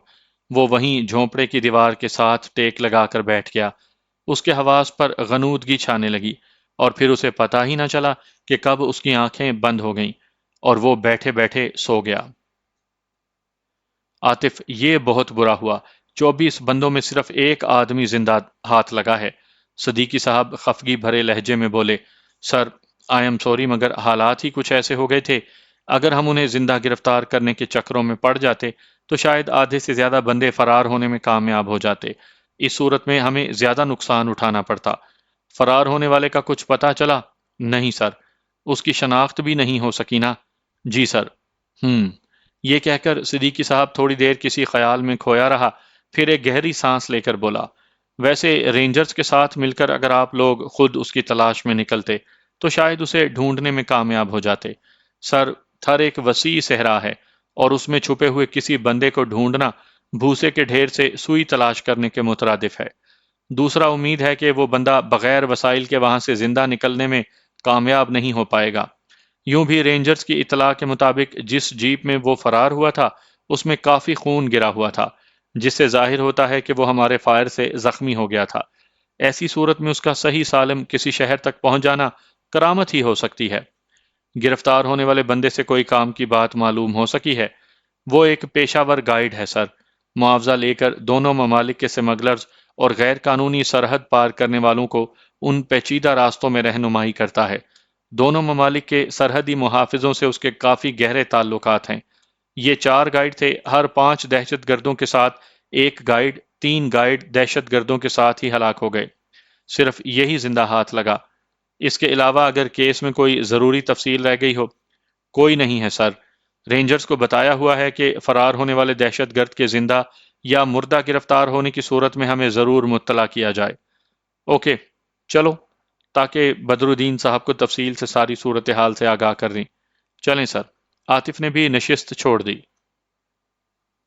وہ وہیں جھونپڑے کی دیوار کے ساتھ ٹیک لگا کر بیٹھ گیا۔ اس کے حواس پر غنودگی چھانے لگی، اور پھر اسے پتا ہی نہ چلا کہ کب اس کی آنکھیں بند ہو گئیں اور وہ بیٹھے بیٹھے سو گیا۔ عاطف، یہ بہت برا ہوا۔ 24 بندوں میں صرف ایک آدمی زندہ ہاتھ لگا ہے۔ صدیقی صاحب خفگی بھرے لہجے میں بولے، سر آئی ایم سوری، مگر حالات ہی کچھ ایسے ہو گئے تھے۔ اگر ہم انہیں زندہ گرفتار کرنے کے چکروں میں پڑ جاتے تو شاید آدھے سے زیادہ بندے فرار ہونے میں کامیاب ہو جاتے۔ اس صورت میں ہمیں زیادہ نقصان اٹھانا پڑتا۔ فرار ہونے والے کا کچھ پتا چلا؟ نہیں سر۔ اس کی شناخت بھی نہیں ہو سکی نا؟ جی سر۔ یہ کہہ کر صدیقی صاحب تھوڑی دیر کسی خیال میں کھویا رہا، پھر ایک گہری سانس لے کر بولا، ویسے رینجرز کے ساتھ مل کر اگر آپ لوگ خود اس کی تلاش میں نکلتے تو شاید اسے ڈھونڈنے میں کامیاب ہو جاتے۔ سر، تھر ایک وسیع صحرا ہے، اور اس میں چھپے ہوئے کسی بندے کو ڈھونڈنا بھوسے کے ڈھیر سے سوئی تلاش کرنے کے مترادف ہے۔ دوسرا، امید ہے کہ وہ بندہ بغیر وسائل کے وہاں سے زندہ نکلنے میں کامیاب نہیں ہو پائے گا۔ یوں بھی رینجرز کی اطلاع کے مطابق جس جیپ میں وہ فرار ہوا تھا اس میں کافی خون گرا ہوا تھا، جس سے ظاہر ہوتا ہے کہ وہ ہمارے فائر سے زخمی ہو گیا تھا۔ ایسی صورت میں اس کا صحیح سالم کسی شہر تک پہنچ جانا کرامت ہی ہو سکتی ہے۔ گرفتار ہونے والے بندے سے کوئی کام کی بات معلوم ہو سکی ہے؟ وہ ایک پیشہ ور گائیڈ ہے سر۔ معاوضہ لے کر دونوں ممالک کے سمگلرز اور غیر قانونی سرحد پار کرنے والوں کو ان پیچیدہ راستوں میں رہنمائی کرتا ہے۔ دونوں ممالک کے سرحدی محافظوں سے اس کے کافی گہرے تعلقات ہیں۔ یہ 4 گائیڈ تھے، ہر 5 دہشت گردوں کے ساتھ ایک گائیڈ، 3 گائیڈ دہشت گردوں کے ساتھ ہی ہلاک ہو گئے۔ صرف یہی زندہ ہاتھ لگا۔ اس کے علاوہ اگر کیس میں کوئی ضروری تفصیل رہ گئی ہو؟ کوئی نہیں ہے سر۔ رینجرز کو بتایا ہوا ہے کہ فرار ہونے والے دہشت گرد کے زندہ یا مردہ گرفتار ہونے کی صورت میں ہمیں ضرور مطلع کیا جائے۔ اوکے، چلو، تاکہ بدر الدین صاحب کو تفصیل سے ساری صورتحال سے آگاہ کر دیں۔ چلیں سر۔ عاطف نے بھی نشست چھوڑ دی۔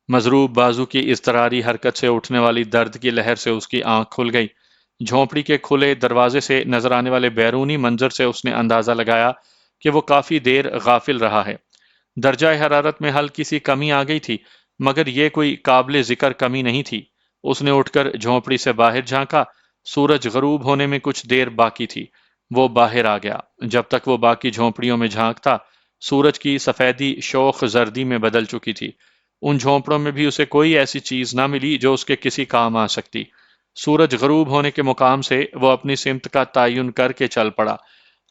مضروب بازو کی اضطراری حرکت سے اٹھنے والی درد کی لہر سے اس کی آنکھ کھل گئی۔ جھونپڑی کے کھلے دروازے سے نظر آنے والے بیرونی منظر سے اس نے اندازہ لگایا کہ وہ کافی دیر غافل رہا ہے۔ درجہ حرارت میں ہلکی سی کمی آ گئی تھی، مگر یہ کوئی قابل ذکر کمی نہیں تھی۔ اس نے اٹھ کر جھونپڑی سے باہر جھانکا۔ سورج غروب ہونے میں کچھ دیر باقی تھی۔ وہ باہر آ گیا۔ جب تک وہ باقی جھونپڑیوں میں جھانکتا، سورج کی سفیدی شوخ زردی میں بدل چکی تھی۔ ان جھونپڑوں میں بھی اسے کوئی ایسی چیز نہ ملی جو اس کے کسی کام آ سکتی۔ سورج غروب ہونے کے مقام سے وہ اپنی سمت کا تعین کر کے چل پڑا۔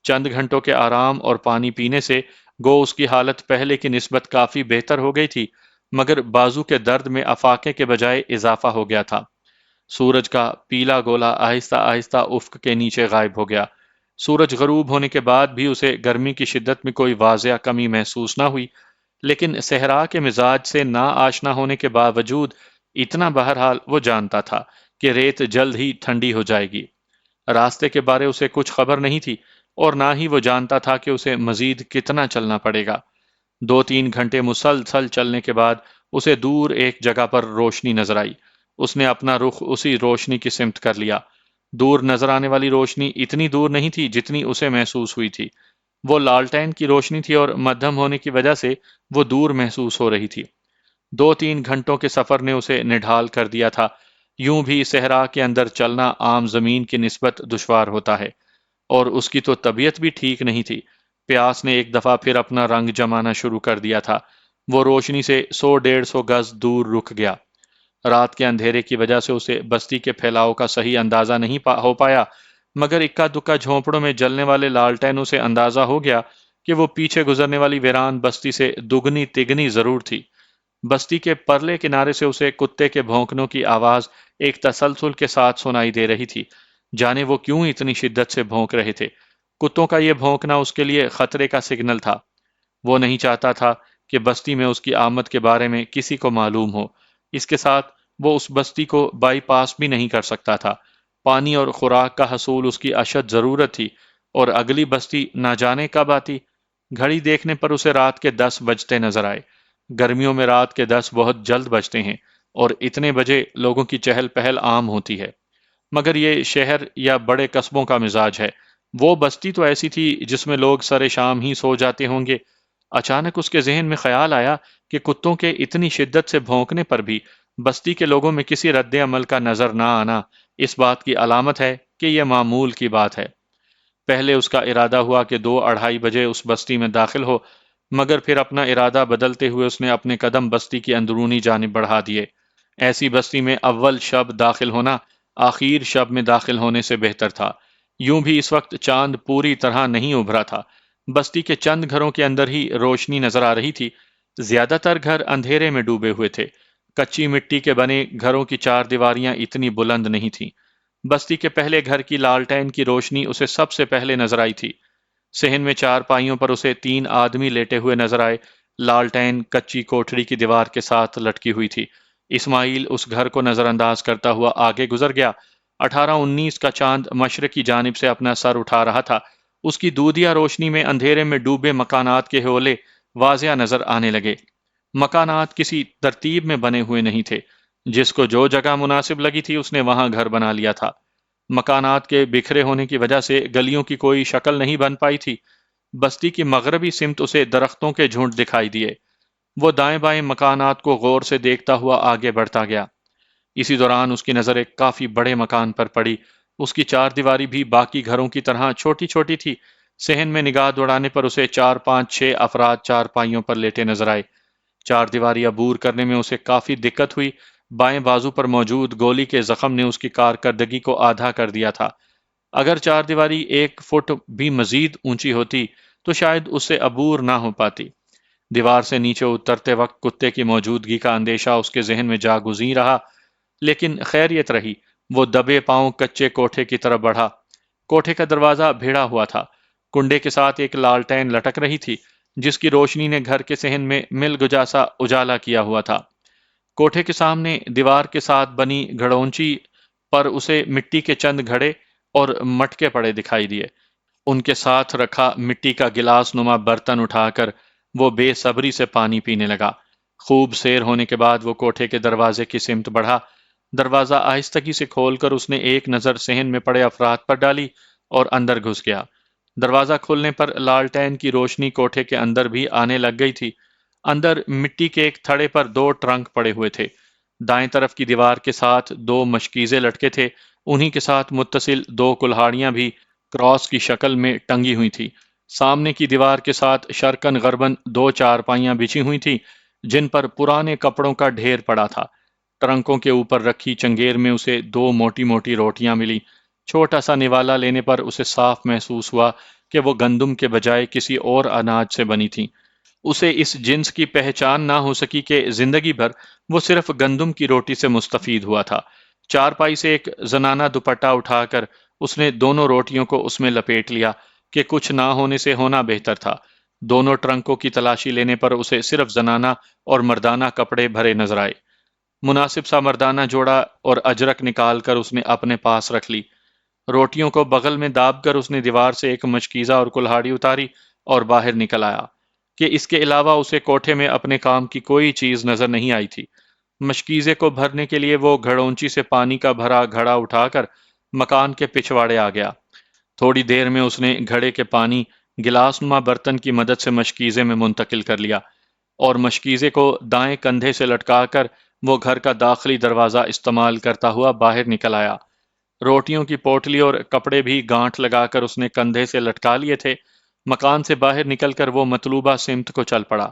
چند گھنٹوں کے آرام اور پانی پینے سے گو اس کی حالت پہلے کی نسبت کافی بہتر ہو گئی تھی، مگر بازو کے درد میں افاقے کے بجائے اضافہ ہو گیا تھا۔ سورج کا پیلا گولا آہستہ آہستہ افق کے نیچے غائب ہو گیا۔ سورج غروب ہونے کے بعد بھی اسے گرمی کی شدت میں کوئی واضح کمی محسوس نہ ہوئی، لیکن صحرا کے مزاج سے نا آشنا ہونے کے باوجود اتنا بہرحال وہ جانتا تھا کہ ریت جلد ہی ٹھنڈی ہو جائے گی۔ راستے کے بارے اسے کچھ خبر نہیں تھی، اور نہ ہی وہ جانتا تھا کہ اسے مزید کتنا چلنا پڑے گا۔ 2-3 گھنٹے مسلسل چلنے کے بعد اسے دور ایک جگہ پر روشنی نظر آئی۔ اس نے اپنا رخ اسی روشنی کی سمت کر لیا۔ دور نظر آنے والی روشنی اتنی دور نہیں تھی جتنی اسے محسوس ہوئی تھی۔ وہ لالٹین کی روشنی تھی اور مدھم ہونے کی وجہ سے وہ دور محسوس ہو رہی تھی۔ 2-3 گھنٹوں کے سفر نے اسے نڈھال کر دیا تھا۔ یوں بھی صحرا کے اندر چلنا عام زمین کی نسبت دشوار ہوتا ہے، اور اس کی تو طبیعت بھی ٹھیک نہیں تھی۔ پیاس نے ایک دفعہ پھر اپنا رنگ جمانا شروع کر دیا تھا۔ وہ روشنی سے 100-150 گز دور رک گیا۔ رات کے اندھیرے کی وجہ سے اسے بستی کے پھیلاؤ کا صحیح اندازہ نہیں ہو پایا، مگر اکا دکا جھونپڑوں میں جلنے والے لالٹینوں سے اندازہ ہو گیا کہ وہ پیچھے گزرنے والی ویران بستی سے دگنی تگنی ضرور تھی۔ بستی کے پرلے کنارے سے اسے کتے کے بھونکنے کی آواز ایک تسلسل کے ساتھ سنائی دے رہی تھی۔ جانے وہ کیوں اتنی شدت سے بھونک رہے تھے؟ کتوں کا یہ بھونکنا اس کے لیے خطرے کا سگنل تھا۔ وہ نہیں چاہتا تھا کہ بستی میں اس کی آمد کے بارے میں کسی کو معلوم ہو۔ اس کے ساتھ وہ اس بستی کو بائی پاس بھی نہیں کر سکتا تھا۔ پانی اور خوراک کا حصول اس کی اشد ضرورت تھی، اور اگلی بستی نہ جانے کب آتی۔ گھڑی دیکھنے پر اسے رات کے 10 بجتے نظر آئے۔ گرمیوں میں رات کے 10 بہت جلد بجتے ہیں، اور اتنے بجے لوگوں کی چہل پہل عام ہوتی ہے۔ مگر یہ شہر یا بڑے قصبوں کا مزاج ہے۔ وہ بستی تو ایسی تھی جس میں لوگ سر شام ہی سو جاتے ہوں گے۔ اچانک اس کے ذہن میں خیال آیا کہ کتوں کے اتنی شدت سے بھونکنے پر بھی بستی کے لوگوں میں کسی رد عمل کا نظر نہ آنا اس بات کی علامت ہے کہ یہ معمول کی بات ہے۔ پہلے اس کا ارادہ ہوا کہ 2-2:30 بجے اس بستی میں داخل ہو، مگر پھر اپنا ارادہ بدلتے ہوئے اس نے اپنے قدم بستی کی اندرونی جانب بڑھا دیے۔ ایسی بستی میں اول شب داخل ہونا آخر شب میں داخل ہونے سے بہتر تھا۔ یوں بھی اس وقت چاند پوری طرح نہیں ابھرا تھا۔ بستی کے چند گھروں کے اندر ہی روشنی نظر آ رہی تھی۔ زیادہ تر گھر اندھیرے میں ڈوبے ہوئے تھے۔ کچی مٹی کے بنے گھروں کی 4 دیواریاں اتنی بلند نہیں تھیں۔ بستی کے پہلے گھر کی لالٹین کی روشنی اسے سب سے پہلے نظر آئی تھی۔ صحن میں 4 پائیوں پر اسے 3 آدمی لیٹے ہوئے نظر آئے۔ لالٹین کچی کوٹھڑی کی دیوار کے ساتھ لٹکی ہوئی تھی۔ اسماعیل اس گھر کو نظر انداز کرتا ہوا آگے گزر گیا۔ 18-19 کا چاند مشرق کی جانب سے اپنا سر اٹھا رہا تھا۔ اس کی دودھیا روشنی میں اندھیرے میں ڈوبے مکانات کے حولے واضح نظر آنے لگے۔ مکانات کسی ترتیب میں بنے ہوئے نہیں تھے۔ جس کو جو جگہ مناسب لگی تھی اس نے وہاں گھر بنا لیا تھا۔ مکانات کے بکھرے ہونے کی وجہ سے گلیوں کی کوئی شکل نہیں بن پائی تھی۔ بستی کی مغربی سمت اسے درختوں کے جھنڈ دکھائی دیے۔ وہ دائیں بائیں مکانات کو غور سے دیکھتا ہوا آگے بڑھتا گیا۔ اسی دوران اس کی نظر ایک کافی بڑے مکان پر پڑی۔ اس کی 4 دیواری بھی باقی گھروں کی طرح چھوٹی چھوٹی تھی۔ صحن میں نگاہ دوڑانے پر اسے 4-5-6 افراد 4 پائیوں پر لیٹے نظر آئے۔ 4 دیواری عبور کرنے میں اسے کافی دقت ہوئی۔ بائیں بازو پر موجود گولی کے زخم نے اس کی کارکردگی کو آدھا کر دیا تھا۔ اگر چار دیواری 1 فٹ بھی مزید اونچی ہوتی تو شاید اس سے عبور نہ ہو پاتی۔ دیوار سے نیچے اترتے وقت کتے کی موجودگی کا اندیشہ اس کے ذہن میں جاگزیں رہا، لیکن خیریت رہی۔ وہ دبے پاؤں کچے کوٹھے کی طرف بڑھا۔ کوٹھے کا دروازہ بھیڑا ہوا تھا۔ کنڈے کے ساتھ ایک لالٹین لٹک رہی تھی، جس کی روشنی نے گھر کے صحن میں مل گجاسا اجالا کیا ہوا تھا۔ کوٹھے کے سامنے دیوار کے ساتھ بنی گھڑونچی پر اسے مٹی کے چند گھڑے اور مٹکے پڑے دکھائی دیے۔ ان کے ساتھ رکھا مٹی کا گلاس نما برتن اٹھا کر وہ بے صبری سے پانی پینے لگا۔ خوب سیر ہونے کے بعد وہ کوٹھے کے دروازے کی سمت بڑھا۔ دروازہ آہستگی سے کھول کر اس نے ایک نظر صحن میں پڑے افراد پر ڈالی اور اندر گھس گیا۔ دروازہ کھلنے پر لالٹین کی روشنی کوٹھے کے اندر بھی آنے لگ گئی تھی۔ اندر مٹی کے ایک تھڑے پر 2 ٹرنک پڑے ہوئے تھے۔ دائیں طرف کی دیوار کے ساتھ 2 مشکیزیں لٹکے تھے، انہی کے ساتھ متصل 2 کلہاڑیاں بھی کراس کی شکل میں ٹنگی ہوئی تھی۔ سامنے کی دیوار کے ساتھ شرکن غربن 2 چارپائیاں بچھی ہوئی تھیں، جن پر پرانے کپڑوں کا ڈھیر پڑا تھا۔ ٹرنکوں کے اوپر رکھی چنگیر میں اسے 2 موٹی موٹی روٹیاں ملی۔ چھوٹا سا نوالا لینے پر اسے صاف محسوس ہوا کہ وہ گندم کے بجائے کسی اور اناج سے بنی تھیں۔ اسے اس جنس کی پہچان نہ ہو سکی کہ زندگی بھر وہ صرف گندم کی روٹی سے مستفید ہوا تھا۔ چارپائی سے ایک زنانہ دوپٹہ اٹھا کر اس نے دونوں روٹیوں کو اس میں لپیٹ لیا کہ کچھ نہ ہونے سے ہونا بہتر تھا۔ دونوں ٹرنکوں کی تلاشی لینے پر اسے صرف زنانہ اور مردانہ کپڑے بھرے نظر آئے۔ مناسب سا مردانہ جوڑا اور اجرک نکال کر اس نے اپنے پاس رکھ لی۔ روٹیوں کو بغل میں داب کر اس نے دیوار سے ایک مشکیزہ اور کلہاڑی اتاری اور باہر نکل آیا کہ اس کے علاوہ اسے کوٹھے میں اپنے کام کی کوئی چیز نظر نہیں آئی تھی۔ مشکیزے کو بھرنے کے لیے وہ گھڑونچی سے پانی کا بھرا گھڑا اٹھا کر مکان کے پچھواڑے آ گیا۔ تھوڑی دیر میں اس نے گھڑے کے پانی گلاس نما برتن کی مدد سے مشکیزے میں منتقل کر لیا اور مشکیزے کو دائیں کندھے سے لٹکا کر وہ گھر کا داخلی دروازہ استعمال کرتا ہوا باہر نکل آیا۔ روٹیوں کی پوٹلی اور کپڑے بھی گانٹھ لگا کر اس نے کندھے سے لٹکا لیے تھے۔ مکان سے باہر نکل کر وہ مطلوبہ سمت کو چل پڑا۔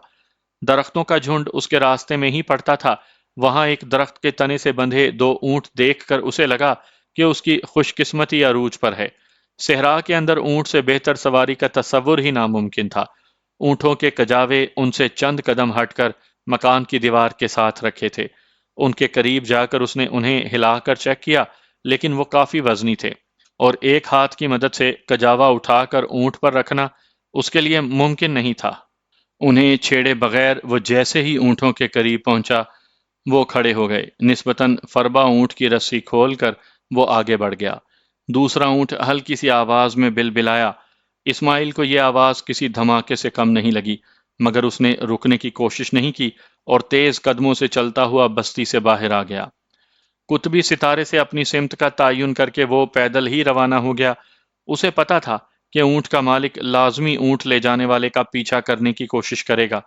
درختوں کا جھنڈ اس کے راستے میں ہی پڑتا تھا۔ وہاں ایک درخت کے تنے سے بندھے 2 اونٹ دیکھ کر اسے لگا کہ اس کی خوش قسمتی عروج پر ہے۔ صحرا کے اندر اونٹ سے بہتر سواری کا تصور ہی ناممکن تھا۔ اونٹوں کے کجاوے ان سے چند قدم ہٹ کر مکان کی دیوار کے ساتھ رکھے تھے۔ ان کے قریب جا کر اس نے انہیں ہلا کر چیک کیا، لیکن وہ کافی وزنی تھے اور ایک ہاتھ کی مدد سے کجاوا اٹھا کر اونٹ پر رکھنا اس کے لیے ممکن نہیں تھا۔ انہیں چھیڑے بغیر وہ جیسے ہی اونٹوں کے قریب پہنچا، وہ کھڑے ہو گئے۔ نسبتاً فربا اونٹ کی رسی کھول کر وہ آگے بڑھ گیا۔ دوسرا اونٹ ہلکی سی آواز میں بلبلایا۔ اسماعیل کو یہ آواز کسی دھماکے سے کم نہیں لگی، مگر اس نے رکنے کی کوشش نہیں کی اور تیز قدموں سے چلتا ہوا بستی سے باہر آ گیا۔ قطبی ستارے سے اپنی سمت کا تعین کر کے وہ پیدل ہی روانہ ہو گیا۔ اسے پتا تھا کہ اونٹ کا مالک لازمی اونٹ لے جانے والے کا پیچھا کرنے کی کوشش کرے گا،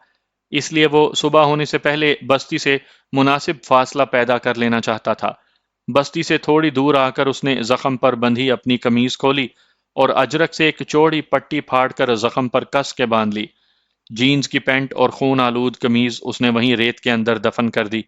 اس لیے وہ صبح ہونے سے پہلے بستی سے مناسب فاصلہ پیدا کر لینا چاہتا تھا۔ بستی سے تھوڑی دور آ کر اس نے زخم پر بندھی اپنی قمیض کھولی اور اجرک سے ایک چوڑی پٹی پھاڑ کر زخم پر کس کے باندھ لی۔ جینز کی پینٹ اور خون آلود قمیض اس نے وہیں ریت کے اندر دفن کر دی۔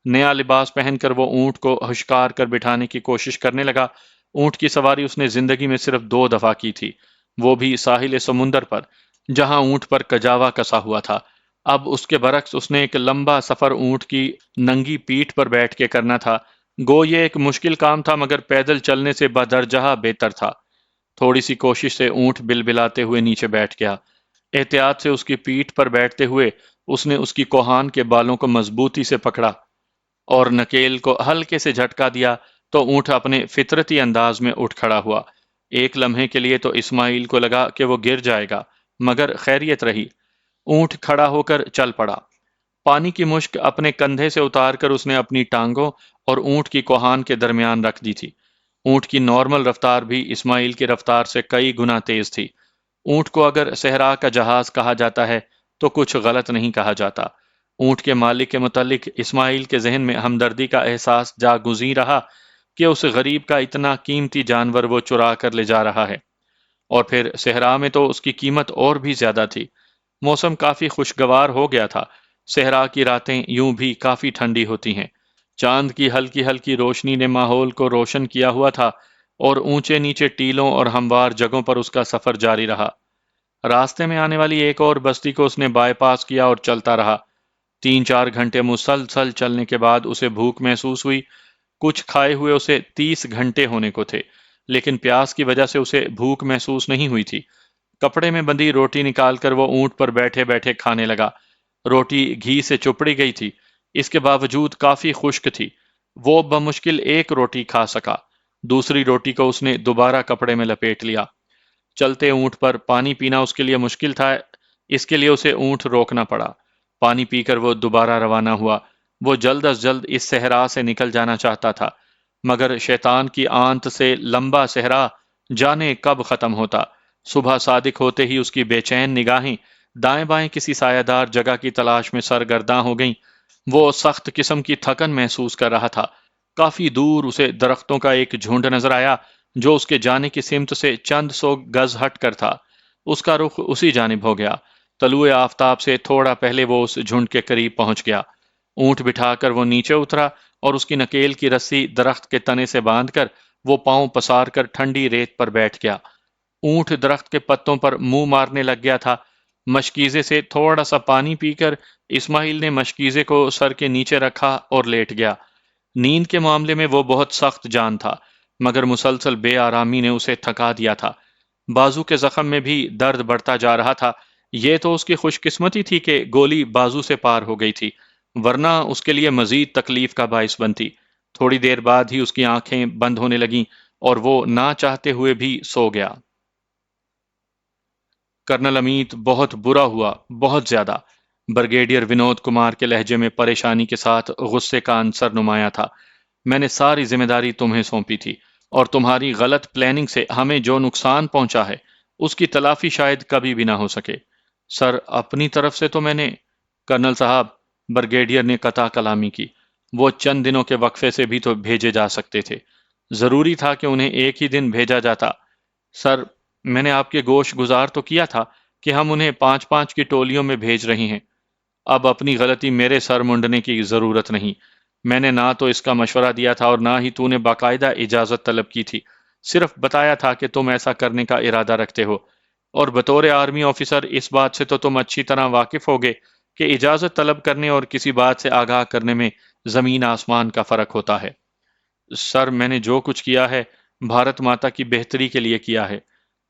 نیا لباس پہن کر وہ اونٹ کو ہشکار کر بٹھانے کی کوشش کرنے لگا۔ اونٹ کی سواری اس نے زندگی میں صرف 2 دفعہ کی تھی، وہ بھی ساحل سمندر پر، جہاں اونٹ پر کجاوا کسا ہوا تھا۔ اب اس کے برعکس اس نے ایک لمبا سفر اونٹ کی ننگی پیٹھ پر بیٹھ کے کرنا تھا۔ گو یہ ایک مشکل کام تھا، مگر پیدل چلنے سے بدرجہ بہتر تھا۔ تھوڑی سی کوشش سے اونٹ بلبلاتے ہوئے نیچے بیٹھ گیا۔ احتیاط سے اس کی پیٹھ پر بیٹھتے ہوئے اس نے اس کی کوہان کے بالوں کو مضبوطی سے پکڑا اور نکیل کو ہلکے سے جھٹکا دیا تو اونٹ اپنے فطرتی انداز میں اٹھ کھڑا ہوا۔ ایک لمحے کے لیے تو اسماعیل کو لگا کہ وہ گر جائے گا، مگر خیریت رہی۔ اونٹ کھڑا ہو کر چل پڑا۔ پانی کی مشک اپنے کندھے سے اتار کر اس نے اپنی ٹانگوں اور اونٹ کی کوہان کے درمیان رکھ دی تھی۔ اونٹ کی نارمل رفتار بھی اسماعیل کی رفتار سے کئی گنا تیز تھی۔ اونٹ کو اگر صحرا کا جہاز کہا جاتا ہے تو کچھ غلط نہیں کہا جاتا۔ اونٹ کے مالک کے متعلق اسماعیل کے ذہن میں ہمدردی کا احساس جاگزیں رہا کہ اس غریب کا اتنا قیمتی جانور وہ چرا کر لے جا رہا ہے، اور پھر صحرا میں تو اس کی قیمت اور بھی زیادہ تھی۔ موسم کافی خوشگوار ہو گیا تھا۔ صحرا کی راتیں یوں بھی کافی ٹھنڈی ہوتی ہیں۔ چاند کی ہلکی ہلکی روشنی نے ماحول کو روشن کیا ہوا تھا۔ اور اونچے نیچے ٹیلوں اور ہموار جگہوں پر اس کا سفر جاری رہا۔ راستے میں آنے والی ایک اور بستی کو اس نے بائی پاس کیا اور چلتا رہا۔ 3-4 گھنٹے مسلسل چلنے کے بعد اسے بھوک محسوس ہوئی۔ کچھ کھائے ہوئے اسے 30 گھنٹے ہونے کو تھے، لیکن پیاس کی وجہ سے اسے بھوک محسوس نہیں ہوئی تھی۔ کپڑے میں بندھی روٹی نکال کر وہ اونٹ پر بیٹھے بیٹھے کھانے لگا۔ روٹی گھی سے چپڑی گئی تھی، اس کے باوجود کافی خشک تھی۔ وہ بمشکل ایک روٹی کھا سکا۔ دوسری روٹی کو اس نے دوبارہ کپڑے میں لپیٹ لیا۔ چلتے اونٹ پر پانی پینا اس کے لیے مشکل تھا، اس کے لیے اسے اونٹ روکنا پڑا۔ پانی پی کر وہ دوبارہ روانہ ہوا۔ وہ جلد از جلد اس صحرا سے نکل جانا چاہتا تھا، مگر شیطان کی آنت سے لمبا صحرا جانے کب ختم ہوتا۔ صبح صادق ہوتے ہی اس کی بے چین نگاہیں دائیں بائیں کسی سایہ دار جگہ کی تلاش میں سرگرداں ہو گئیں۔ وہ سخت قسم کی تھکن محسوس کر رہا تھا۔ کافی دور اسے درختوں کا ایک جھنڈ نظر آیا جو اس کے جانے کی سمت سے چند سو گز ہٹ کر تھا۔ اس کا رخ اسی جانب ہو گیا۔ طلوع آفتاب سے تھوڑا پہلے وہ اس جھنڈ کے قریب پہنچ گیا۔ اونٹ بٹھا کر وہ نیچے اترا اور اس کی نکیل کی رسی درخت کے تنے سے باندھ کر وہ پاؤں پسار کر ٹھنڈی ریت پر بیٹھ گیا۔ اونٹ درخت کے پتوں پر منہ مارنے لگ گیا تھا۔ مشکیزے سے تھوڑا سا پانی پی کر اسماعیل نے مشکیزے کو سر کے نیچے رکھا اور لیٹ گیا۔ نیند کے معاملے میں وہ بہت سخت جان تھا، مگر مسلسل بے آرامی نے اسے تھکا دیا تھا۔ بازو کے زخم میں بھی درد بڑھتا جا رہا تھا۔ یہ تو اس کی خوش قسمتی تھی کہ گولی بازو سے پار ہو گئی تھی، ورنہ اس کے لیے مزید تکلیف کا باعث بنتی۔ تھوڑی دیر بعد ہی اس کی آنکھیں بند ہونے لگیں اور وہ نہ چاہتے ہوئے بھی سو گیا۔ کرنل امیت بہت برا ہوا، بہت زیادہ۔ بریگیڈیئر ونود کمار کے لہجے میں پریشانی کے ساتھ غصے کا عنصر نمایاں تھا۔ میں نے ساری ذمہ داری تمہیں سونپی تھی، اور تمہاری غلط پلاننگ سے ہمیں جو نقصان پہنچا ہے اس کی تلافی شاید کبھی بھی نہ ہو سکے۔ سر، اپنی طرف سے تو میں نے… کرنل صاحب، بریگیڈیئر نے قطع کلامی کی، وہ چند دنوں کے وقفے سے بھی تو بھیجے جا سکتے تھے۔ ضروری تھا کہ انہیں ایک ہی دن بھیجا جاتا۔ سر، میں نے آپ کے گوش گزار تو کیا تھا کہ ہم انہیں 5-5 کی ٹولیوں میں بھیج رہے ہیں۔ اب اپنی غلطی میرے سر منڈنے کی ضرورت نہیں۔ میں نے نہ تو اس کا مشورہ دیا تھا اور نہ ہی تو نے باقاعدہ اجازت طلب کی تھی۔ صرف بتایا تھا کہ تم ایسا کرنے کا ارادہ رکھتے ہو، اور بطور آرمی آفیسر اس بات سے تو تم اچھی طرح واقف ہوگے کہ اجازت طلب کرنے اور کسی بات سے آگاہ کرنے میں زمین آسمان کا فرق ہوتا ہے۔ سر، میں نے جو کچھ کیا ہے بھارت ماتا کی بہتری کے لیے کیا ہے۔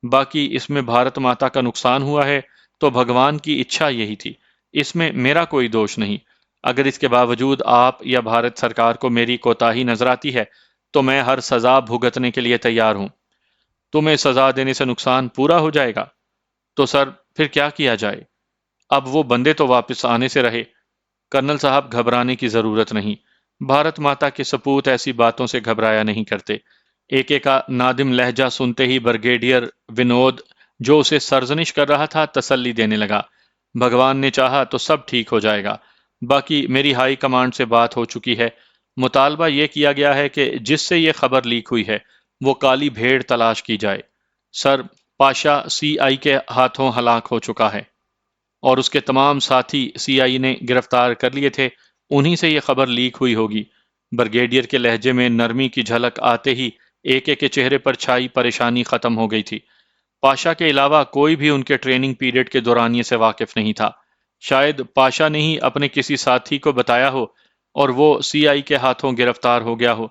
باقی اس میں بھارت ماتا کا نقصان ہوا ہے تو بھگوان کی اچھا یہی تھی، اس میں میرا کوئی دوش نہیں۔ اگر اس کے باوجود آپ یا بھارت سرکار کو میری کوتاہی نظر آتی ہے تو میں ہر سزا بھگتنے کے لیے تیار ہوں۔ تمہیں سزا دینے سے نقصان پورا ہو جائے گا تو سر پھر کیا کیا جائے؟ اب وہ بندے تو واپس آنے سے رہے۔ کرنل صاحب، گھبرانے کی ضرورت نہیں۔ بھارت ماتا کے سپوت ایسی باتوں سے گھبرایا نہیں کرتے۔ ایک ایک کا نادم لہجہ سنتے ہی بریگیڈیئر ونود، جو اسے سرزنش کر رہا تھا، تسلی دینے لگا۔ بھگوان نے چاہا تو سب ٹھیک ہو جائے گا۔ باقی میری ہائی کمانڈ سے بات ہو چکی ہے۔ مطالبہ یہ کیا گیا ہے کہ جس سے یہ خبر لیک ہوئی ہے وہ کالی بھیڑ تلاش کی جائے۔ سر، پاشا CIA کے ہاتھوں ہلاک ہو چکا ہے، اور اس کے تمام ساتھی CIA نے گرفتار کر لیے تھے، انہی سے یہ خبر لیک ہوئی ہوگی۔ بریگیڈیئر کے لہجے میں نرمی کی جھلک آتے ہی ایک ایک کے چہرے پر چھائی پریشانی ختم ہو گئی تھی۔ پاشا کے علاوہ کوئی بھی ان کے ٹریننگ پیریڈ کے دورانیے سے واقف نہیں تھا۔ شاید پاشا نے ہی اپنے کسی ساتھی کو بتایا ہو اور وہ CIA کے ہاتھوں گرفتار ہو گیا ہو۔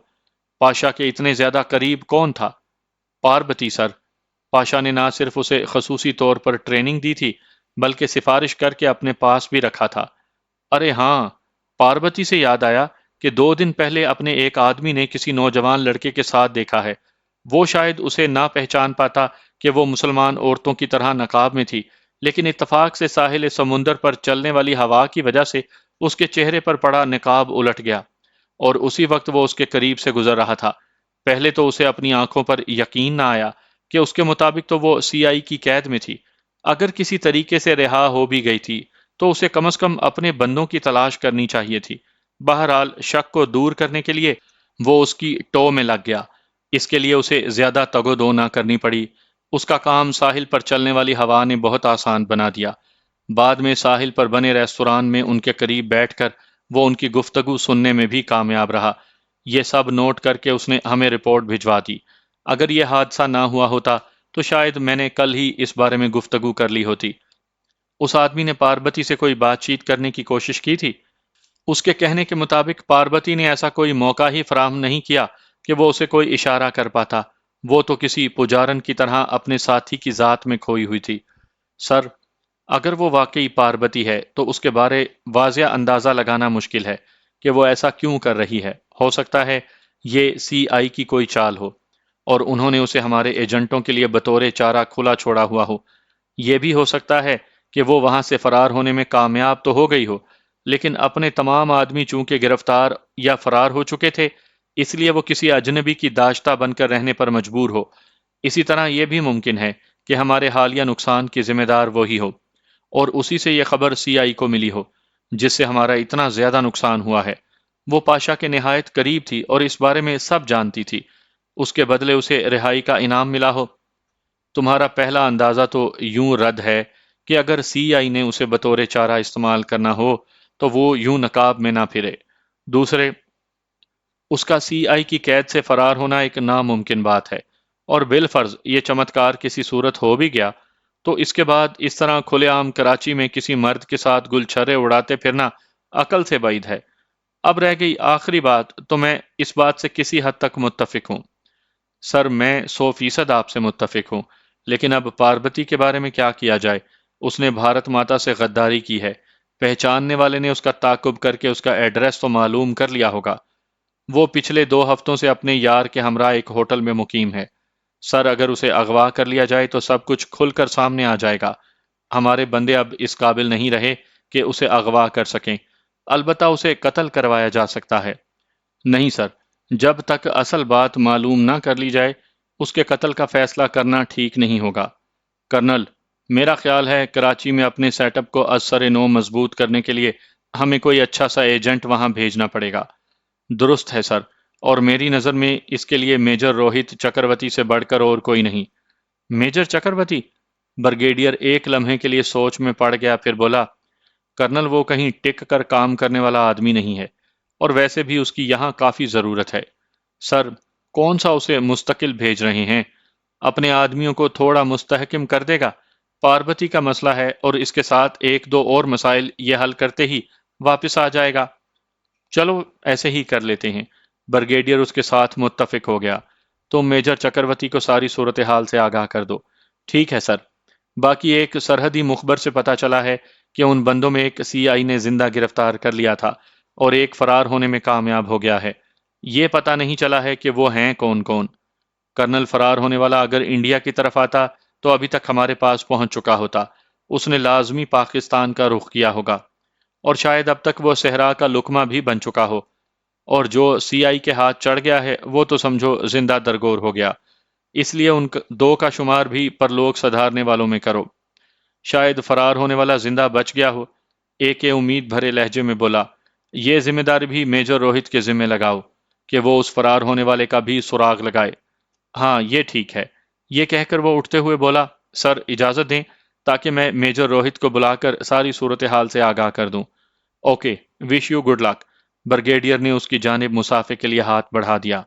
پاشا کے اتنے زیادہ قریب کون تھا؟ پاربتی سر۔ پاشا نے نہ صرف اسے خصوصی طور پر ٹریننگ دی تھی بلکہ سفارش کر کے اپنے پاس بھی رکھا تھا۔ ارے ہاں، پاربتی سے یاد آیا کہ 2 دن پہلے اپنے ایک آدمی نے کسی نوجوان لڑکے کے ساتھ دیکھا ہے۔ وہ شاید اسے نہ پہچان پاتا کہ وہ مسلمان عورتوں کی طرح نقاب میں تھی، لیکن اتفاق سے ساحل سمندر پر چلنے والی ہوا کی وجہ سے اس کے چہرے پر پڑا نقاب الٹ گیا، اور اسی وقت وہ اس کے قریب سے گزر رہا تھا۔ پہلے تو اسے اپنی آنکھوں پر یقین نہ آیا کہ اس کے مطابق تو وہ CIA کی قید میں تھی۔ اگر کسی طریقے سے رہا ہو بھی گئی تھی تو اسے کم از کم اپنے بندوں کی تلاش کرنی چاہیے تھی۔ بہرحال شک کو دور کرنے کے لیے وہ اس کی ٹو میں لگ گیا۔ اس کے لیے اسے زیادہ تگ و دو نہ کرنی پڑی۔ اس کا کام ساحل پر چلنے والی ہوا نے بہت آسان بنا دیا۔ بعد میں ساحل پر بنے ریستوران میں ان کے قریب بیٹھ کر وہ ان کی گفتگو سننے میں بھی کامیاب رہا۔ یہ سب نوٹ کر کے اس نے ہمیں رپورٹ بھجوا دی۔ اگر یہ حادثہ نہ ہوا ہوتا تو شاید میں نے کل ہی اس بارے میں گفتگو کر لی ہوتی۔ اس آدمی نے پاربتی سے کوئی بات چیت کرنے کی کوشش کی تھی؟ اس کے کہنے کے مطابق پاربتی نے ایسا کوئی موقع ہی فراہم نہیں کیا کہ وہ اسے کوئی اشارہ کر پاتا۔ وہ تو کسی پجارن کی طرح اپنے ساتھی کی ذات میں کھوئی ہوئی تھی۔ سر، اگر وہ واقعی پاربتی ہے تو اس کے بارے واضح اندازہ لگانا مشکل ہے کہ وہ ایسا کیوں کر رہی ہے۔ ہو سکتا ہے یہ سی آئی کی کوئی چال ہو اور انہوں نے اسے ہمارے ایجنٹوں کے لیے بطور چارہ کھلا چھوڑا ہوا ہو۔ یہ بھی ہو سکتا ہے کہ وہ وہاں سے فرار ہونے میں کامیاب تو ہو گئی ہو، لیکن اپنے تمام آدمی چونکہ گرفتار یا فرار ہو چکے تھے، اس لیے وہ کسی اجنبی کی داشتہ بن کر رہنے پر مجبور ہو۔ اسی طرح یہ بھی ممکن ہے کہ ہمارے حالیہ نقصان کی ذمہ دار وہی ہو اور اسی سے یہ خبر سی آئی کو ملی ہو جس سے ہمارا اتنا زیادہ نقصان ہوا ہے۔ وہ پاشا کے نہایت قریب تھی اور اس بارے میں سب جانتی تھی۔ اس کے بدلے اسے رہائی کا انعام ملا ہو۔ تمہارا پہلا اندازہ تو یوں رد ہے کہ اگر سی آئی نے اسے بطور چارہ استعمال کرنا ہو تو وہ یوں نقاب میں نہ پھرے۔ دوسرے، اس کا سی آئی کی قید سے فرار ہونا ایک ناممکن بات ہے، اور بالفرض یہ چمتکار کسی صورت ہو بھی گیا تو اس کے بعد اس طرح کھلے عام کراچی میں کسی مرد کے ساتھ گل چھرے اڑاتے پھرنا عقل سے بعید ہے۔ اب رہ گئی آخری بات، تو میں اس بات سے کسی حد تک متفق ہوں۔ سر، میں 100% آپ سے متفق ہوں، لیکن اب پاربتی کے بارے میں کیا کیا جائے؟ اس نے بھارت ماتا سے غداری کی ہے۔ پہچاننے والے نے اس کا تعاقب کر کے اس کا ایڈریس تو معلوم کر لیا ہوگا۔ وہ پچھلے 2 ہفتوں سے اپنے یار کے ہمراہ ایک ہوٹل میں مقیم ہے۔ سر، اگر اسے اغوا کر لیا جائے تو سب کچھ کھل کر سامنے آ جائے گا۔ ہمارے بندے اب اس قابل نہیں رہے کہ اسے اغوا کر سکیں۔ البتہ اسے قتل کروایا جا سکتا ہے۔ نہیں سر، جب تک اصل بات معلوم نہ کر لی جائے اس کے قتل کا فیصلہ کرنا ٹھیک نہیں ہوگا۔ کرنل، میرا خیال ہے کراچی میں اپنے سیٹ اپ کو از سر نو مضبوط کرنے کے لیے ہمیں کوئی اچھا سا ایجنٹ وہاں بھیجنا پڑے گا۔ درست ہے سر، اور میری نظر میں اس کے لیے میجر روہت چکرورتی سے بڑھ کر اور کوئی نہیں۔ میجر چکرورتی؟ برگیڈیئر ایک لمحے کے لیے سوچ میں پڑ گیا، پھر بولا، کرنل وہ کہیں ٹک کر کام کرنے والا آدمی نہیں ہے، اور ویسے بھی اس کی یہاں کافی ضرورت ہے۔ سر، کون سا اسے مستقل بھیج رہے ہیں؟ اپنے آدمیوں کو تھوڑا مستحکم کر دے گا۔ پاربتی کا مسئلہ ہے اور اس کے ساتھ ایک دو اور مسائل یہ حل کرتے ہی واپس آ جائے گا۔ چلو ایسے ہی کر لیتے ہیں۔ برگیڈیئر اس کے ساتھ متفق ہو گیا۔ تم میجر چکرورتی کو ساری صورتحال سے آگاہ کر دو۔ ٹھیک ہے سر۔ باقی ایک سرحدی مخبر سے پتہ چلا ہے کہ ان بندوں میں ایک سی آئی نے زندہ گرفتار کر لیا تھا اور ایک فرار ہونے میں کامیاب ہو گیا ہے۔ یہ پتہ نہیں چلا ہے کہ وہ ہیں کون کون۔ کرنل، فرار ہونے والا اگر انڈیا کی طرف آتا تو ابھی تک ہمارے پاس پہنچ چکا ہوتا۔ اس نے لازمی پاکستان کا رخ کیا ہوگا، اور شاید اب تک وہ صحرا کا لقمہ بھی بن چکا ہو، اور جو سی آئی کے ہاتھ چڑھ گیا ہے وہ تو سمجھو زندہ درگور ہو گیا۔ اس لیے ان دو کا شمار بھی پرلوک سدھارنے والوں میں کرو۔ شاید فرار ہونے والا زندہ بچ گیا ہو۔ ایک امید بھرے لہجے میں بولا، یہ ذمہ داری بھی میجر روہت کے ذمہ لگاؤ کہ وہ اس فرار ہونے والے کا بھی سراغ لگائے۔ ہاں، یہ ٹھیک ہے۔ یہ کہہ کر وہ اٹھتے ہوئے بولا، سر اجازت دیں تاکہ میں میجر روہت کو بلا کر ساری صورتحال سے آگاہ کر دوں۔ Okay, wish you good luck. Brigadier نے اس کی جانب مسافے کے لیے ہاتھ بڑھا دیا۔